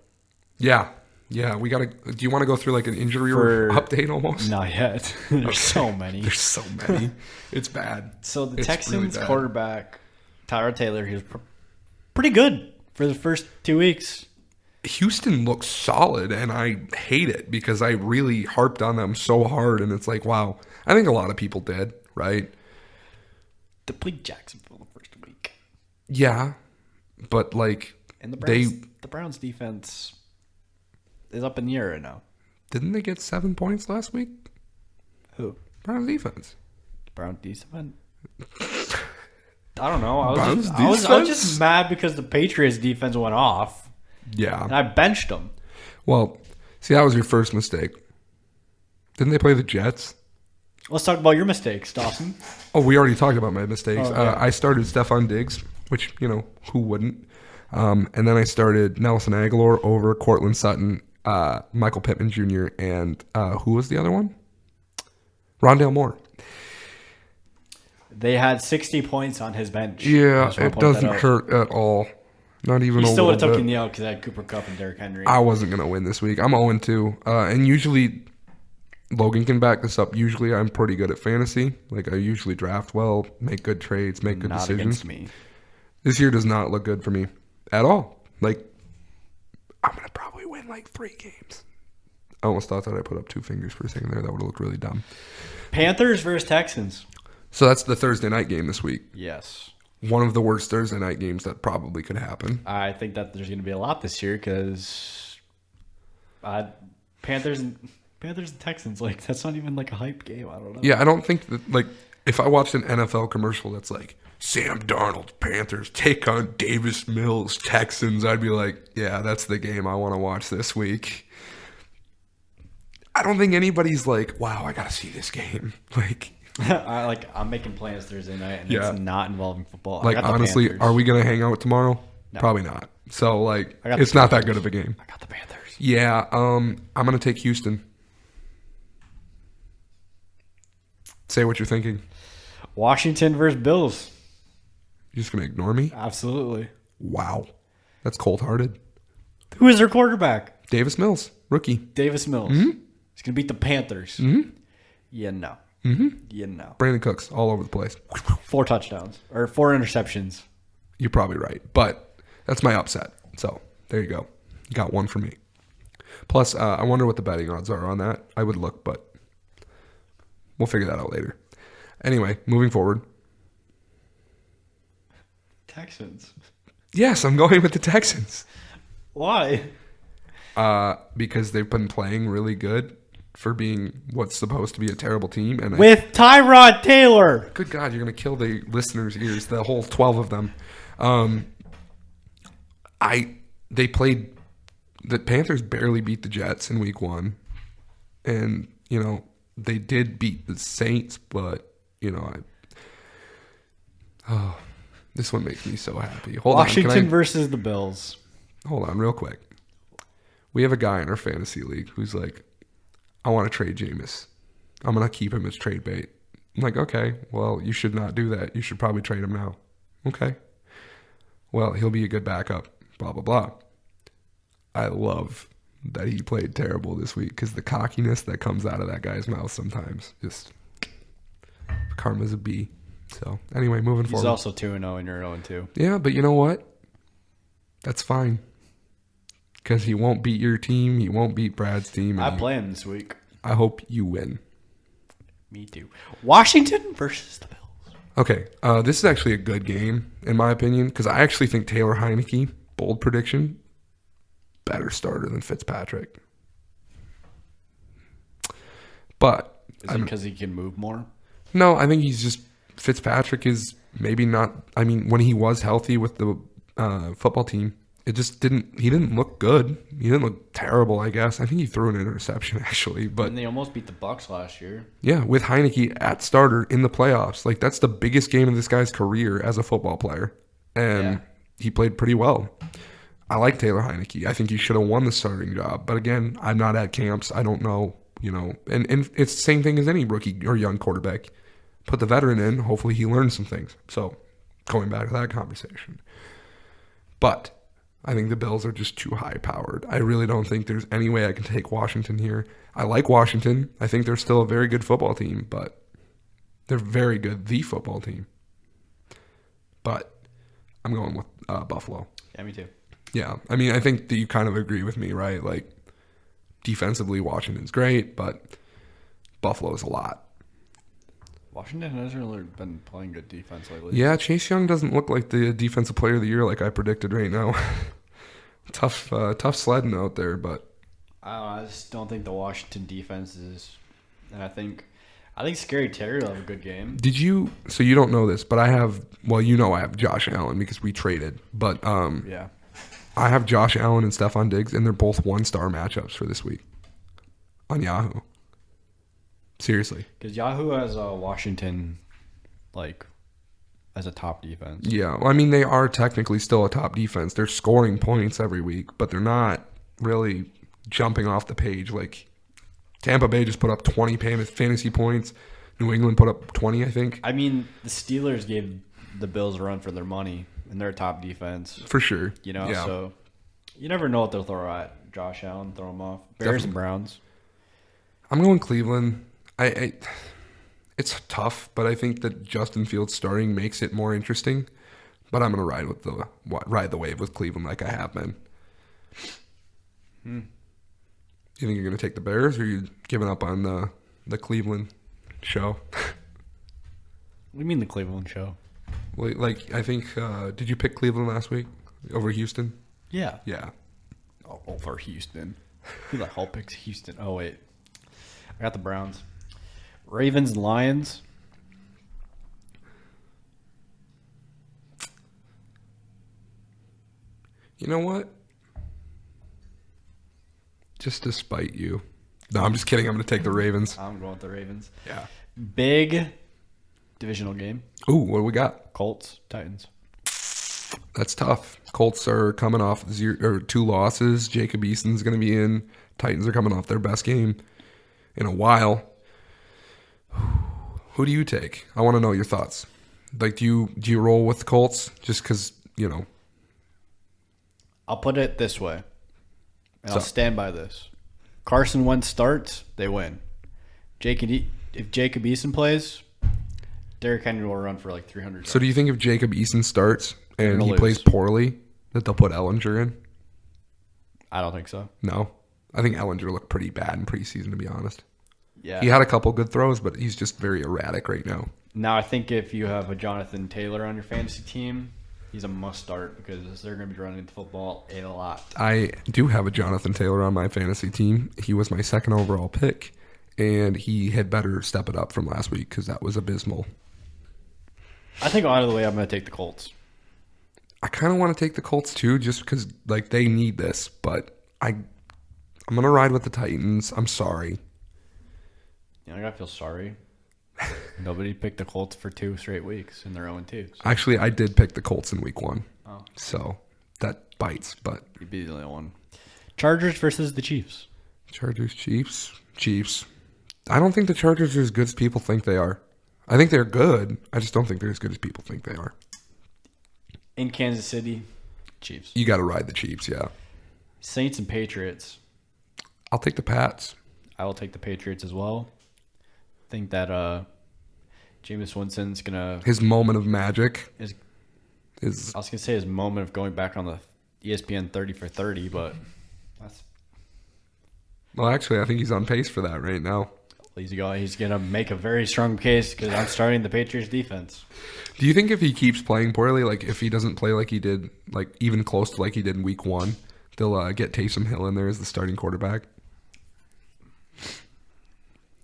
Yeah. Yeah, we gotta. Do you want to go through an injury update almost? Not yet. There's so many. There's so many. It's bad. So the Texans quarterback, Tyrod Taylor, he was pretty good for the first 2 weeks. Houston looks solid, and I hate it because I really harped on them so hard, and it's wow. I think a lot of people did, right? They played Jacksonville the first week. Yeah, but like And the they Browns defense is up in the air right now. didn't they get 7 points last week? Who? Browns defense. Brown defense? I don't know. I Browns was defense? just mad because the Patriots defense went off. Yeah. And I benched them. Well, see, that was your first mistake. Okay. They play the Jets? Let's talk about your mistakes, Dawson. Oh, we already talked about my mistakes. Oh, okay. I started Stephon Diggs, which, who wouldn't? And then I started Nelson Aguilar over Cortland Sutton, Michael Pittman Jr., and who was the other one? Rondale Moore. They had 60 points on his bench. I Yeah, just wanna it point doesn't that out. hurt at all. Not even He a still would have little taken bit. the out because I had Cooper Kupp and Derrick Henry. I wasn't going to win this week. I'm 0-2. And usually, Logan can back this up. Usually, I'm pretty good at fantasy. Like, I usually draft well, make good trades, make good Not decisions. against me. This year does not look good for me at all. Like, I'm going to probably win like 3 games. I almost thought that I put up 2 fingers for a second there. That would have looked really dumb. Panthers versus Texans. So that's the Thursday night game this week. Yes. One of the worst Thursday night games that probably could happen. I think that there's going to be a lot this year because Panthers and Texans, like, that's not even like a hype game. I don't know. Yeah, I don't think that, like, if I watched an NFL commercial that's like, Sam Darnold, Panthers, take on Davis Mills, Texans, I'd be like, yeah, that's the game I want to watch this week. I don't think anybody's like, wow, I got to see this game. I'm making plans Thursday night, and Yeah. it's not involving football. I Like, got the honestly, Panthers. are we going to hang out tomorrow? No. Probably not. So, like, I got the it's not that Panthers. good of a game. I got the Panthers. Yeah, I'm going to take Houston. Say what you're thinking. Washington versus Bills. You're just going to ignore me? Absolutely. Wow. That's cold-hearted. Who is their quarterback? Davis Mills, rookie. Davis Mills. Mm-hmm. He's going to beat the Panthers. Mm-hmm. Yeah, no. Mm-hmm. Yeah, no. Brandon Cooks, all over the place. 4 touchdowns. Or 4 interceptions. You're probably right. But that's my upset. So there you go. You got one for me. Plus, I wonder what the betting odds are on that. I would look, but we'll figure that out later. Anyway, moving forward. Texans. Yes, I'm going with the Texans. Why? Because they've been playing really good for being what's supposed to be a terrible team. And With Tyrod Taylor. good God, you're going to kill the listeners' ears, the whole 12 of them. They played, the Panthers barely beat the Jets in week 1. And, they did beat the Saints, but, this one makes me so happy. Hold Washington on, versus the Bills. hold on real quick. We have a guy in our fantasy league who's like, I want to trade Jameis. I'm going to keep him as trade bait. I'm like, okay, well, you should not do that. You should probably trade him now. Okay. Well, he'll be a good backup, blah, blah, blah. I love that he played terrible this week because the cockiness that comes out of that guy's mouth sometimes, just karma's a B. So, anyway, moving He's forward. also 2-0 and you're 0-2. Yeah, but you know what? That's fine. Because he won't beat your team. He won't beat Brad's team. I and play him this week. I hope you win. Me too. Washington versus the Bills. Okay, this is actually a good game, in my opinion, because I actually think Taylor Heineke, bold prediction, better starter than Fitzpatrick. But Is it because he can move more? no, I think he's just Fitzpatrick is maybe not. I mean, when he was healthy with the football team, it just didn't. He didn't look good. He didn't look terrible. I guess I think he threw an interception actually, but And they almost beat the Bucks last year. yeah, with Heineke at starter in the playoffs, like that's the biggest game of this guy's career as a football player, and he played pretty well. I like Taylor Heineke. I think he should have won the starting job, but again, I'm not at camps. I don't know, and it's the same thing as any rookie or young quarterback. Put the veteran in. Hopefully, he learns some things. So, going back to that conversation, but I think the Bills are just too high powered. I really don't think there's any way I can take Washington here. I like Washington. I think they're still a very good football team, but they're very good, the football team. But I'm going with Buffalo. Yeah, me too. Yeah. I mean, I think that you kind of agree with me, right? Like, defensively, Washington's great, but Buffalo's a lot. Washington hasn't really been playing good defense lately. Yeah, Chase Young doesn't look like the defensive player of the year like I predicted right now. Tough sledding out there, but I just don't think the Washington defense is, and I think Scary Terry will have a good game. did you? So you don't know this, but I have. Well, you know I have Josh Allen because we traded, but Yeah. I have Josh Allen and Stephon Diggs, and they're both 1-star matchups for this week on Yahoo. Seriously. Because Yahoo has Washington, like, as a top defense. Yeah, well, I mean, they are technically still a top defense. They're scoring points every week, but they're not really jumping off the page. Like, Tampa Bay just put up 20 fantasy points. New England put up 20, I think. I mean, the Steelers gave the Bills a run for their money, and they're a top defense. For sure. You know, Yeah. so you never know what they'll throw at Josh Allen, throw him off. Bears and Browns. I'm going Cleveland. It's tough, but I think that Justin Fields starting makes it more interesting. But I'm gonna ride the wave with Cleveland like I have been. You think you're gonna take the Bears, or are you giving up on the Cleveland show? What do you mean the Cleveland show? Well, like I think, did you pick Cleveland last week over Houston? Yeah. Yeah. Oh, over Houston. Who the hell picks Houston? Oh, wait. I got the Browns. Ravens and Lions. You know what? Just to spite you. No, I'm just kidding. I'm going to take the Ravens. I'm going with the Ravens. Yeah. Big divisional game. Ooh, what do we got? Colts, Titans. That's tough. Colts are coming off 2 losses. Jacob Eason's going to be in. Titans are coming off their best game in a while. Who do you take? I want to know your thoughts. Like, do you roll with the Colts just because, you know? I'll put it this way, and I'll So- stand by this. Carson Wentz starts, they win. If Jacob Eason plays, Derrick Henry will run for like 300 So do you think if Jacob Eason starts and gonna he lose. plays poorly, that they'll put Ellinger in? I don't think so. No. I think Ellinger looked pretty bad in preseason, to be honest. Yeah. He had a couple good throws, but he's just very erratic right now. Now, I think if you have a Jonathan Taylor on your fantasy team, he's a must start because they're going to be running the football a lot. I do have a Jonathan Taylor on my fantasy team. He was my second overall pick, and he had better step it up from last week because that was abysmal. I think out of the way, I'm going to take the Colts. I kind of want to take the Colts too, just because like they need this. But I'm gonna ride with the Titans. I'm sorry. I gotta feel sorry. Nobody picked the Colts for 2 straight weeks, and they're 0-2. So Actually, I did pick the Colts in week 1, Oh. so that bites. But you'd be the only one. Chargers versus the Chiefs. Chargers, Chiefs. I don't think the Chargers are as good as people think they are. I think they're good. I just don't think they're as good as people think they are. In Kansas City, Chiefs. You got to ride the Chiefs, yeah. Saints and Patriots. I'll take the Pats. I will take the Patriots as well. Think that Jameis Winston's gonna His moment of magic is. is I was gonna say his moment of going back on the ESPN 30 for 30, but that's well. Actually, I think he's on pace for that right now. he's gonna make a very strong case because I'm starting the Patriots defense. Do you think if he keeps playing poorly, like if he doesn't play like he did, like even close to like he did in week 1, they'll get Taysom Hill in there as the starting quarterback?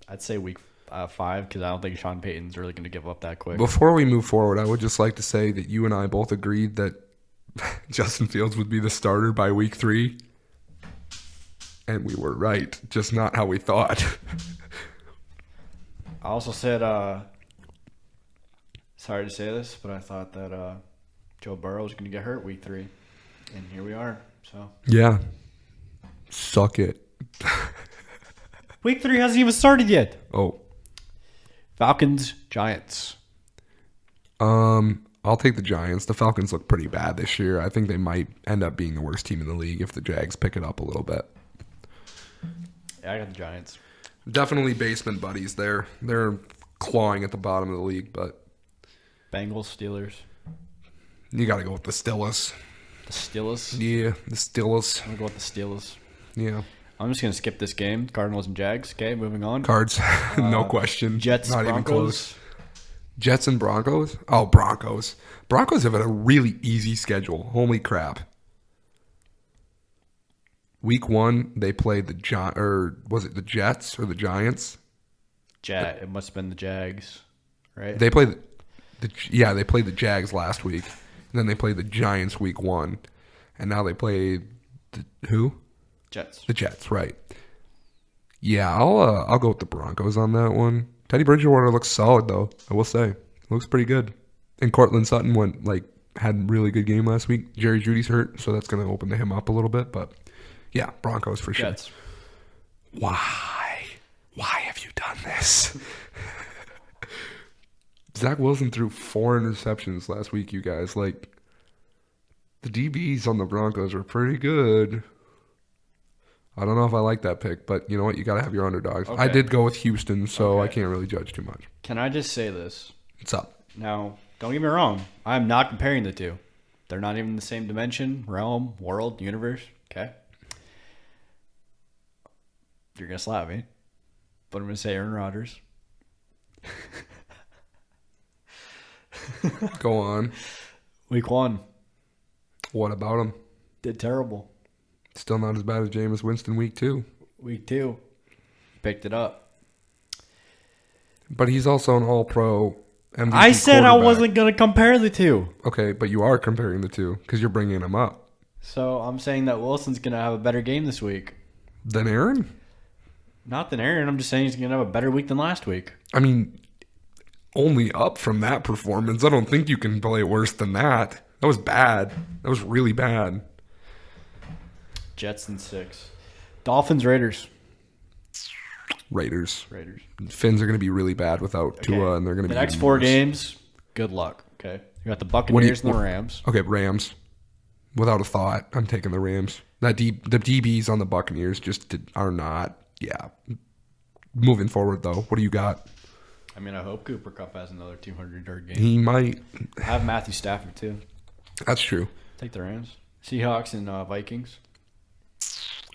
I'd say week 5 because I don't think Sean Payton's really gonna give up that quick. Before we move forward, I would just like to say that you and I both agreed that Justin Fields would be the starter by week 3. And we were right, just not how we thought. I also said, sorry to say this, but I thought that Joe Burrow was going to get hurt week 3. And here we are. So Yeah. Suck it. week 3 hasn't even started yet. Oh. Falcons, Giants. I'll take the Giants. The Falcons look pretty bad this year. I think they might end up being the worst team in the league if the Jags pick it up a little bit. Yeah, I got the Giants. Definitely basement buddies there. They're clawing at the bottom of the league, but Bengals, Steelers. you got to go with the Steelers. The Steelers. Yeah, the Steelers. I'm going to go with the Steelers. Yeah. I'm just going to skip this game. Cardinals and Jags. Okay, moving on. Cards. No question. Jets, Not even Broncos. close. Jets and Broncos? Oh, Broncos. Broncos have had a really easy schedule. Holy crap. Week 1, they played was it the Jets or the Giants? It must have been the Jags, right? They played they played the Jags last week. And then they played the Giants week 1. And now they played who? Jets. The Jets, right. Yeah, I'll go with the Broncos on that one. Teddy Bridgewater looks solid though, I will say. Looks pretty good. And Cortland Sutton had a really good game last week. Jerry Jeudy's hurt, so that's going to open him up a little bit, but yeah, Broncos for sure. Jets. Why? Why have you done this? Zach Wilson threw 4 interceptions last week, you guys. The DBs on the Broncos are pretty good. I don't know if I like that pick, but you know what? You got to have your underdogs. Okay. I did go with Houston, so Okay. I can't really judge too much. Can I just say this? What's up? Now, don't get me wrong. I'm not comparing the two. They're not even the same dimension, realm, world, universe. Okay? You're going to slap me. But I'm going to say Aaron Rodgers. Go on. Week 1. What about him? Did terrible. Still not as bad as Jameis Winston week 2. Week 2. Picked it up. But he's also an all-pro MVP I said I quarterback. wasn't going to compare the two. Okay, but you are comparing the two because you're bringing him up. So I'm saying that Wilson's going to have a better game this week. Then Aaron? Not than Aaron. I'm just saying he's going to have a better week than last week. I mean, only up from that performance. I don't think you can play worse than that. That was bad. That was really bad. Jets in 6. Dolphins, Raiders. Raiders. Raiders. Finns are going to be really bad without Tua, and they're going to The be next even 4 worse. games, good luck. Okay. You got the Buccaneers and the Rams. Okay, Rams. Without a thought, I'm taking the Rams. The DBs on the Buccaneers are not. Yeah. Moving forward, though, what do you got? I mean, I hope Cooper Kupp has another 200-yard game. He might. I have Matthew Stafford, too. That's true. Take the Rams. Seahawks and Vikings.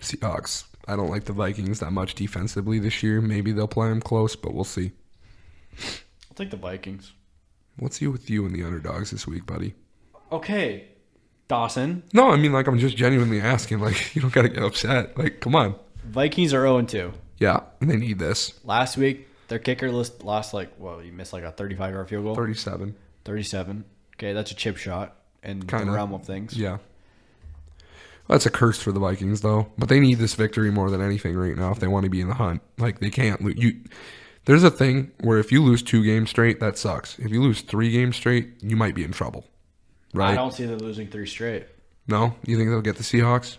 Seahawks. I don't like the Vikings that much defensively this year. Maybe they'll play them close, but we'll see. I'll take the Vikings. What's with you and the underdogs this week, buddy? Okay. Dawson. No, I mean, I'm just genuinely asking. You don't got to get upset. Come on. Vikings are 0-2. Yeah, and they need this. Last week, their kicker lost he missed a 35-yard field goal. 37. 37. Okay, that's a chip shot in Kinda. the realm of things. Yeah. That's a curse for the Vikings, though. But they need this victory more than anything right now if they want to be in the hunt. They can't lose. There's a thing where if you lose 2 games straight, that sucks. If you lose 3 games straight, you might be in trouble. Right? I don't see them losing 3 straight. No? You think they'll get the Seahawks?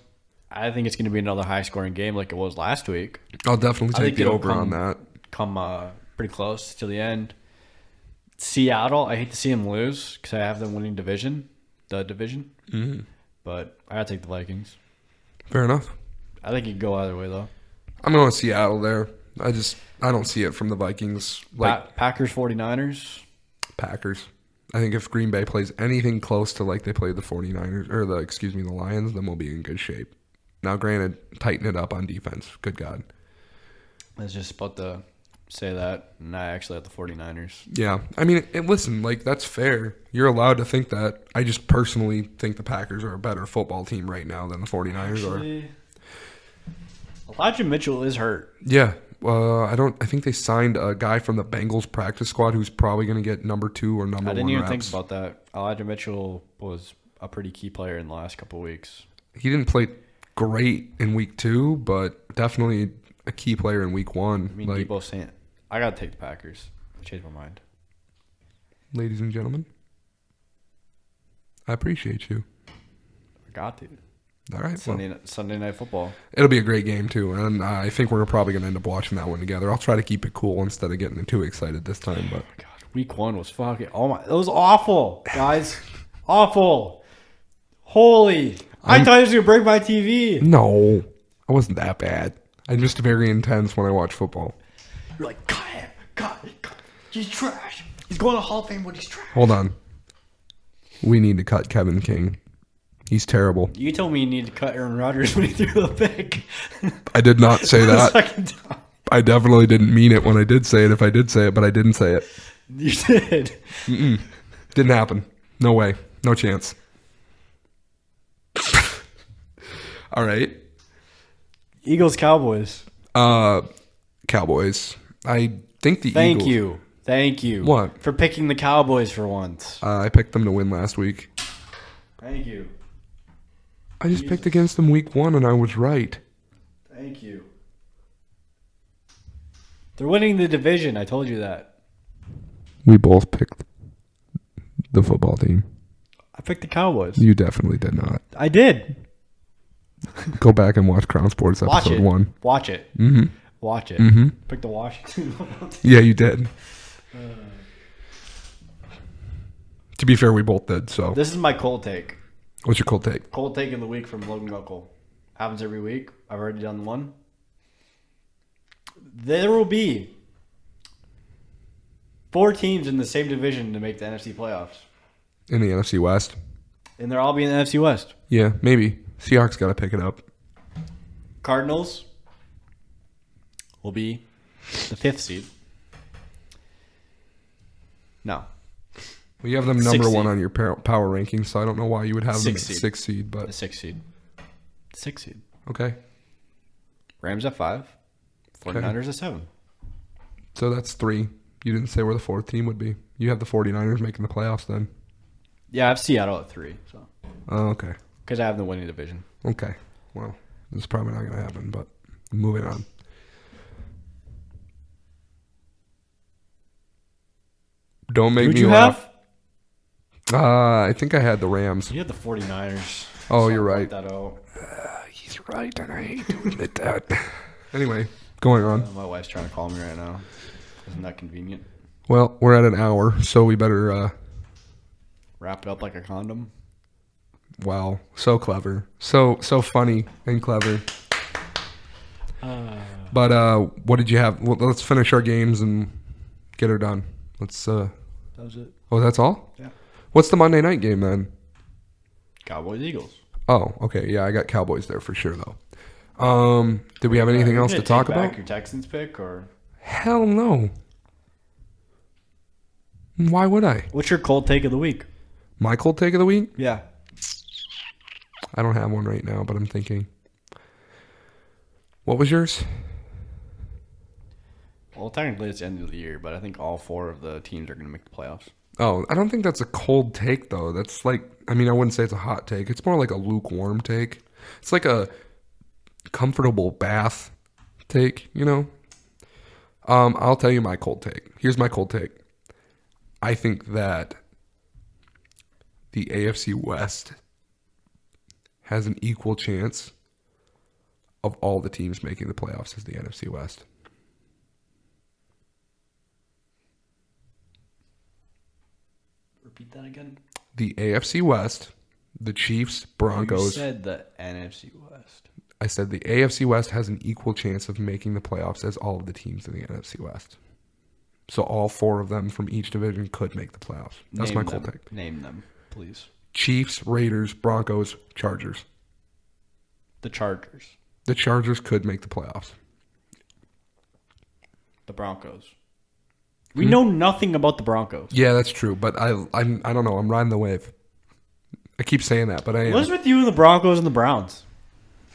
I think it's going to be another high-scoring game like it was last week. I'll definitely I take think the it'll over on that. Come pretty close to the end. Seattle, I hate to see them lose because I have them winning the division. Mm-hmm. But I got to take the Vikings. Fair enough. I think you can go either way, though. I'm going with Seattle there. I don't see it from the Vikings. Packers, 49ers. Packers. I think if Green Bay plays anything close to they played the 49ers, or the Lions, then we'll be in good shape. Now, granted, tighten it up on defense. Good God. I was just about to say that, and I actually have the 49ers. Yeah. I mean, listen, that's fair. You're allowed to think that. I just personally think the Packers are a better football team right now than the 49ers are. Elijah Mitchell is hurt. Yeah. I think they signed a guy from the Bengals practice squad who's probably going to get number 2 or number 1 I didn't even reps. think about that. Elijah Mitchell was a pretty key player in the last couple of weeks. He didn't play great in week 2, but definitely a key player in week 1. I mean, Debo Samuel. I got to take the Packers. I changed my mind. Ladies and gentlemen, I appreciate you. I got to. All right. Sunday Night Football. It'll be a great game, too. And I think we're probably going to end up watching that one together. I'll try to keep it cool instead of getting too excited this time. But God, week 1 was fucking... Oh, my... It was awful, guys. Awful. Holy. I thought he was going to break my TV. no, I wasn't that bad. I'm just very intense when I watch football. You're like, cut him. Cut. He's trash. He's going to Hall of Fame, but he's trash. Hold on. We need to cut Kevin King. He's terrible. You told me you need to cut Aaron Rodgers when he threw the pick. I did not say The that. second time. I definitely didn't mean it when I did say it. If I did say it, but I didn't say it. You did. Didn't happen. No way. No chance. All right. Eagles, Cowboys. Cowboys. I think the Thank Eagles. you. Thank you. What? For picking the Cowboys for once. I picked them to win last week. Thank you. I just picked against them week 1 and I was right. Thank you. They're winning the division. I told you that. We both picked the football team. I picked the Cowboys. You definitely did not. I did. Go back and watch Crown Sports Watch episode it. 1. Watch it. Mm-hmm. Watch it. Mm-hmm. Pick the Washington football team. Yeah, you did. To be fair, we both did. So, This is my cold take. what's your cold take? Cold take of the week from Logan Guckle. Happens every week. I've already done one. There will be 4 teams in the same division to make the NFC playoffs. In the NFC West? And they'll all be in the NFC West. Yeah, maybe. Seahawks got to pick it up. Cardinals will be the 5th seed. No. Well, you have them Sixth number 1 seed. on your power rankings, so I don't know why you would have them at Sixth seed. 6th seed, The but 6th seed. 6th seed. okay. Rams at 5. 49ers at 7. So that's 3. You didn't say where the 4th team would be. You have the 49ers making the playoffs then. Yeah, I have Seattle at 3. So Oh, okay. because I have the winning division. Okay. Well, this is probably not going to happen, but moving on. Don't make Who'd me you laugh. have? I think I had the Rams. You had the 49ers. Oh, you're Something right. like that out. He's right, and I hate to admit that. Anyway, going on. My wife's trying to call me right now. Isn't that convenient? Well, we're at an hour, so we better. Wrap it up like a condom. Wow, so clever, so funny and clever. But what did you have? Well, let's finish our games and get her done. Let's. That was it. Oh, that's all. Yeah. What's the Monday night game then? Cowboys, Eagles. Oh, okay. Yeah, I got Cowboys there for sure though. Did we have anything else to talk about? Your Texans pick or Hell no. Why would I? what's your cold take of the week? My cold take of the week? Yeah. I don't have one right now, but I'm thinking. What was yours? Well, technically it's the end of the year, but I think all 4 of the teams are going to make the playoffs. Oh, I don't think that's a cold take though. That's like, I mean, I wouldn't say it's a hot take. It's more like a lukewarm take. It's like a comfortable bath take, you know? I'll tell you my cold take. Here's my cold take. I think that the AFC West has an equal chance of all the teams making the playoffs as the NFC West. Repeat that again. The AFC West, the Chiefs, You Broncos. said the NFC West. I said the AFC West has an equal chance of making the playoffs as all of the teams in the NFC West. So all 4 of them from each division could make the playoffs. That's my cold take. Name them, please. Chiefs, Raiders, Broncos, Chargers. The Chargers. The Chargers could make the playoffs. The Broncos. We know nothing about the Broncos. Yeah, that's true. But I don't know. I'm riding the wave. I keep saying that, but I am. What's with you and the Broncos and the Browns?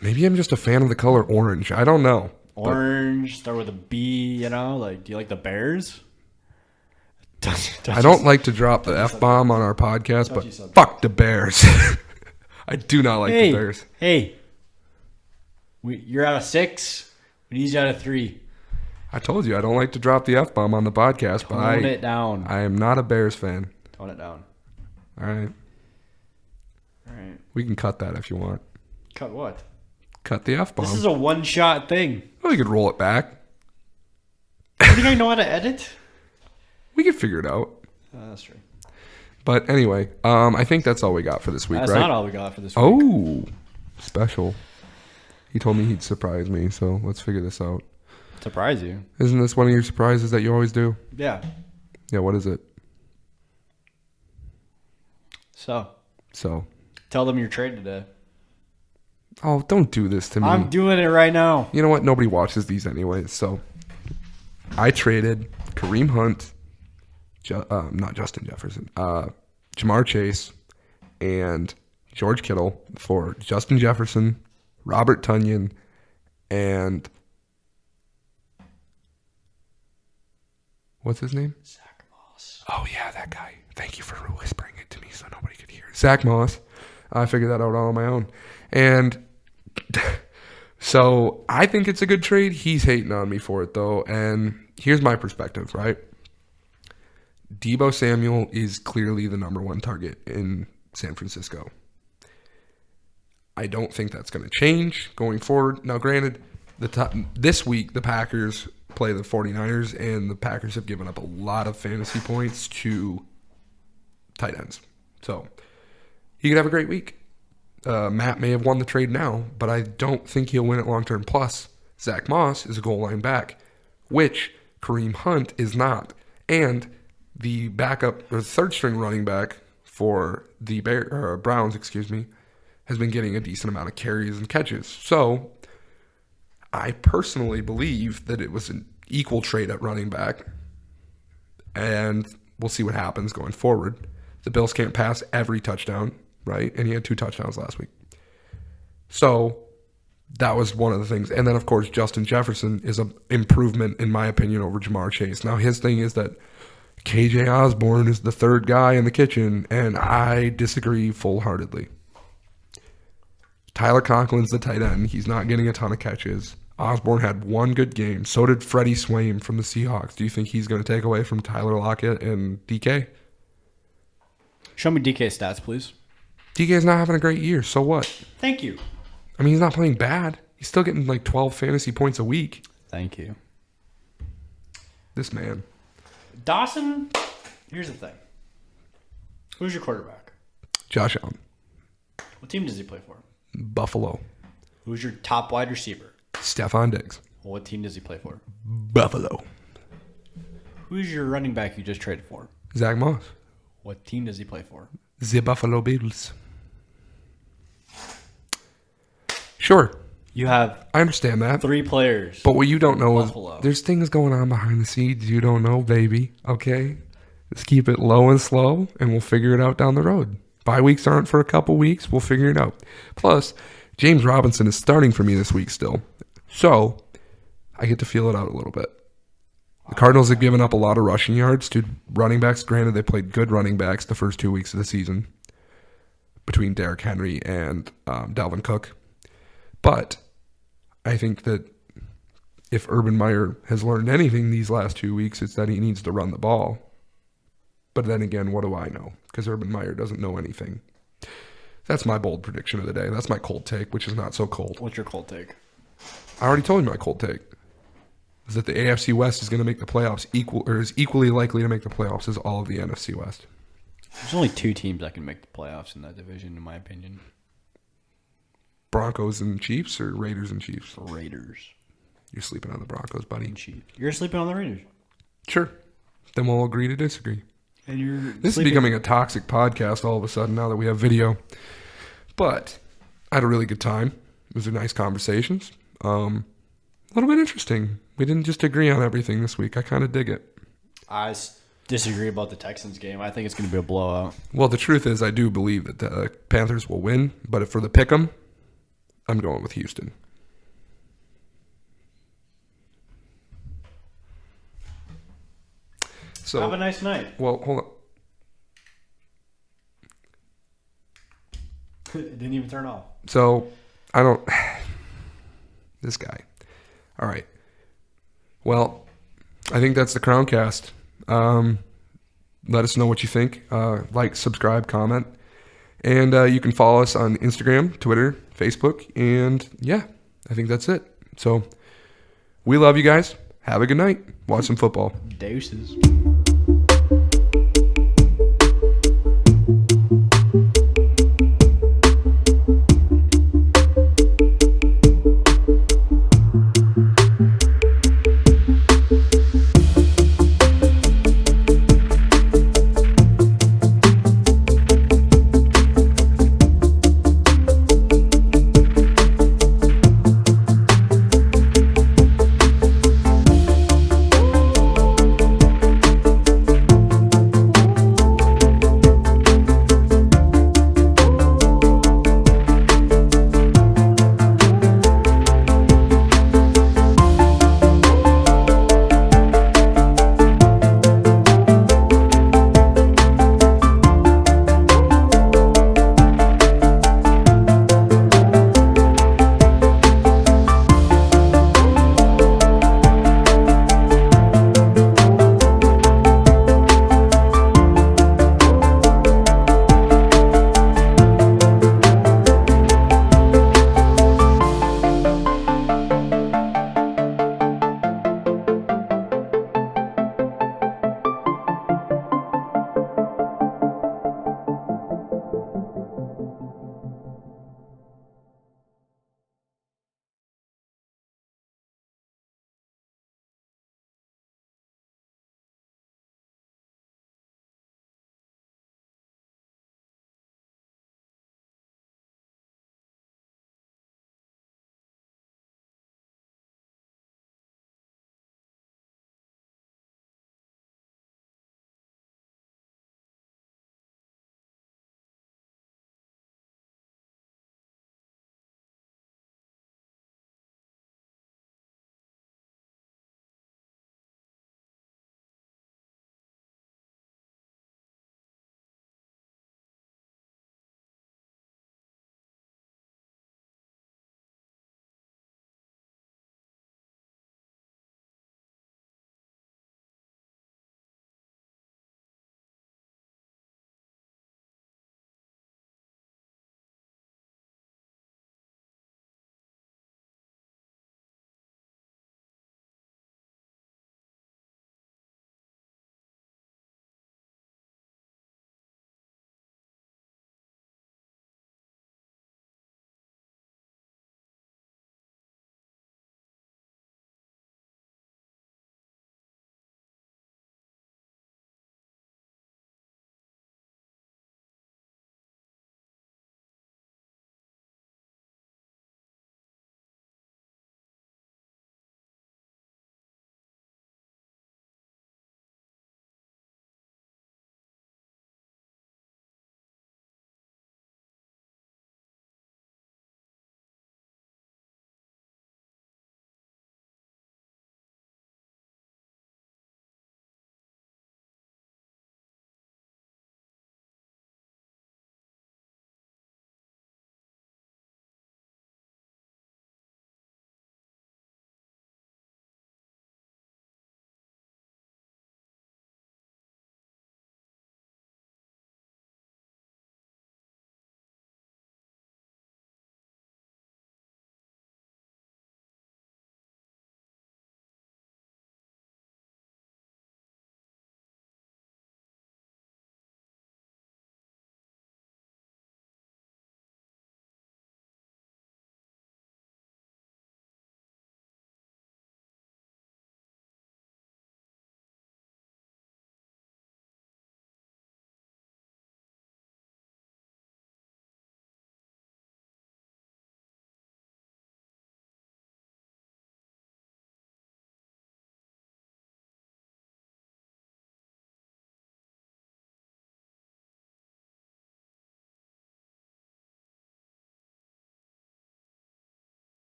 Maybe I'm just a fan of the color orange. I don't know. Orange, start with a B, you know? Like, do you like the Bears? I don't like to drop the F-bomb on our podcast, but Touchy subject. fuck the Bears. I do not like the Bears. Hey. You're out of 6. We need you out of 3. I told you I don't like to drop the F-bomb on the podcast, but Tone it down. I am not a Bears fan. Tone it down. All right. All right. We can cut that if you want. Cut what? Cut the F-bomb. This is a one-shot thing. We could roll it back. You think I know how to edit? We could figure it out. That's true. But anyway, I think that's all we got for this week, That's right? not all we got for this week. Oh, special. He told me he'd surprise me, so let's figure this out. Surprise you. Isn't this one of your surprises that you always do? Yeah. Yeah, what is it? So, So, tell them your trade today. oh, don't do this to me. I'm doing it right now. You know what? Nobody watches these anyways, so I traded Kareem Hunt, not Justin Jefferson, Jamar Chase, and George Kittle for Justin Jefferson, Robert Tonyan, and what's his name? Zach Moss. Oh, yeah, that guy. Thank you for whispering it to me so nobody could hear. Zach Moss. I figured that out all on my own. And so I think it's a good trade. He's hating on me for it, though. And here's my perspective, right? Deebo Samuel is clearly the number one target in San Francisco. I don't think that's going to change going forward. Now, granted, this week the Packers play the 49ers, and the Packers have given up a lot of fantasy points to tight ends. So he could have a great week. Matt may have won the trade now, but I don't think he'll win it long term. Plus, Zach Moss is a goal line back, which Kareem Hunt is not. And the backup, or third string running back for the Browns, has been getting a decent amount of carries and catches. So I personally believe that it was an equal trade at running back, and we'll see what happens going forward. The Bills can't pass every touchdown, right? And he had 2 touchdowns last week. So that was one of the things. And then, of course, Justin Jefferson is an improvement, in my opinion, over Jamar Chase. Now, his thing is that KJ Osborne is the third guy in the kitchen, and I disagree full-heartedly. Tyler Conklin's the tight end. He's not getting a ton of catches. Osborne had one good game. So did Freddie Swaim from the Seahawks. Do you think he's going to take away from Tyler Lockett and DK? Show me DK stats, please. DK's not having a great year. So what? Thank you. I mean, he's not playing bad. He's still getting like 12 fantasy points a week. Thank you. This man. Dawson, here's the thing. Who's your quarterback? Josh Allen. What team does he play for? Buffalo. Who's your top wide receiver? Stephon Diggs. What team does he play for? Buffalo. Who's your running back you just traded for? Zach Moss. What team does he play for? The Buffalo Bills. Sure. You have I understand that. 3 players. But what you don't know Buffalo. is there's things going on behind the scenes you don't know, baby. Okay? Let's keep it low and slow, and we'll figure it out down the road. Bye weeks aren't for a couple weeks. We'll figure it out. Plus, James Robinson is starting for me this week still. So, I get to feel it out a little bit. The Cardinals have given up a lot of rushing yards to running backs. Granted, they played good running backs the first 2 weeks of the season between Derrick Henry and Dalvin Cook. But I think that if Urban Meyer has learned anything these last 2 weeks, it's that he needs to run the ball. But then again, what do I know? Because Urban Meyer doesn't know anything. That's my bold prediction of the day. That's my cold take, which is not so cold. What's your cold take? I already told you my cold take. Is that the AFC West is going to make the playoffs is equally likely to make the playoffs as all of the NFC West. There's only 2 teams that can make the playoffs in that division, in my opinion. Broncos and Chiefs or Raiders and Chiefs? Raiders. You're sleeping on the Broncos, buddy. And Chiefs. You're sleeping on the Raiders. Sure. Then we'll agree to disagree. And you're This is becoming a toxic podcast all of a sudden now that we have video. But I had a really good time. It was a nice conversations. A little bit interesting. We didn't just agree on everything this week. I kind of dig it. I disagree about the Texans game. I think it's going to be a blowout. Well, the truth is I do believe that the Panthers will win. But for the pick'em, I'm going with Houston. So, have a nice night. Well, hold on. It didn't even turn off. So, I don't... This guy. All right. Well, I think that's the Crowncast. Let us know what you think. Like, subscribe, comment. And you can follow us on Instagram, Twitter, Facebook. And, yeah, I think that's it. So, we love you guys. Have a good night. Watch some football. Deuces.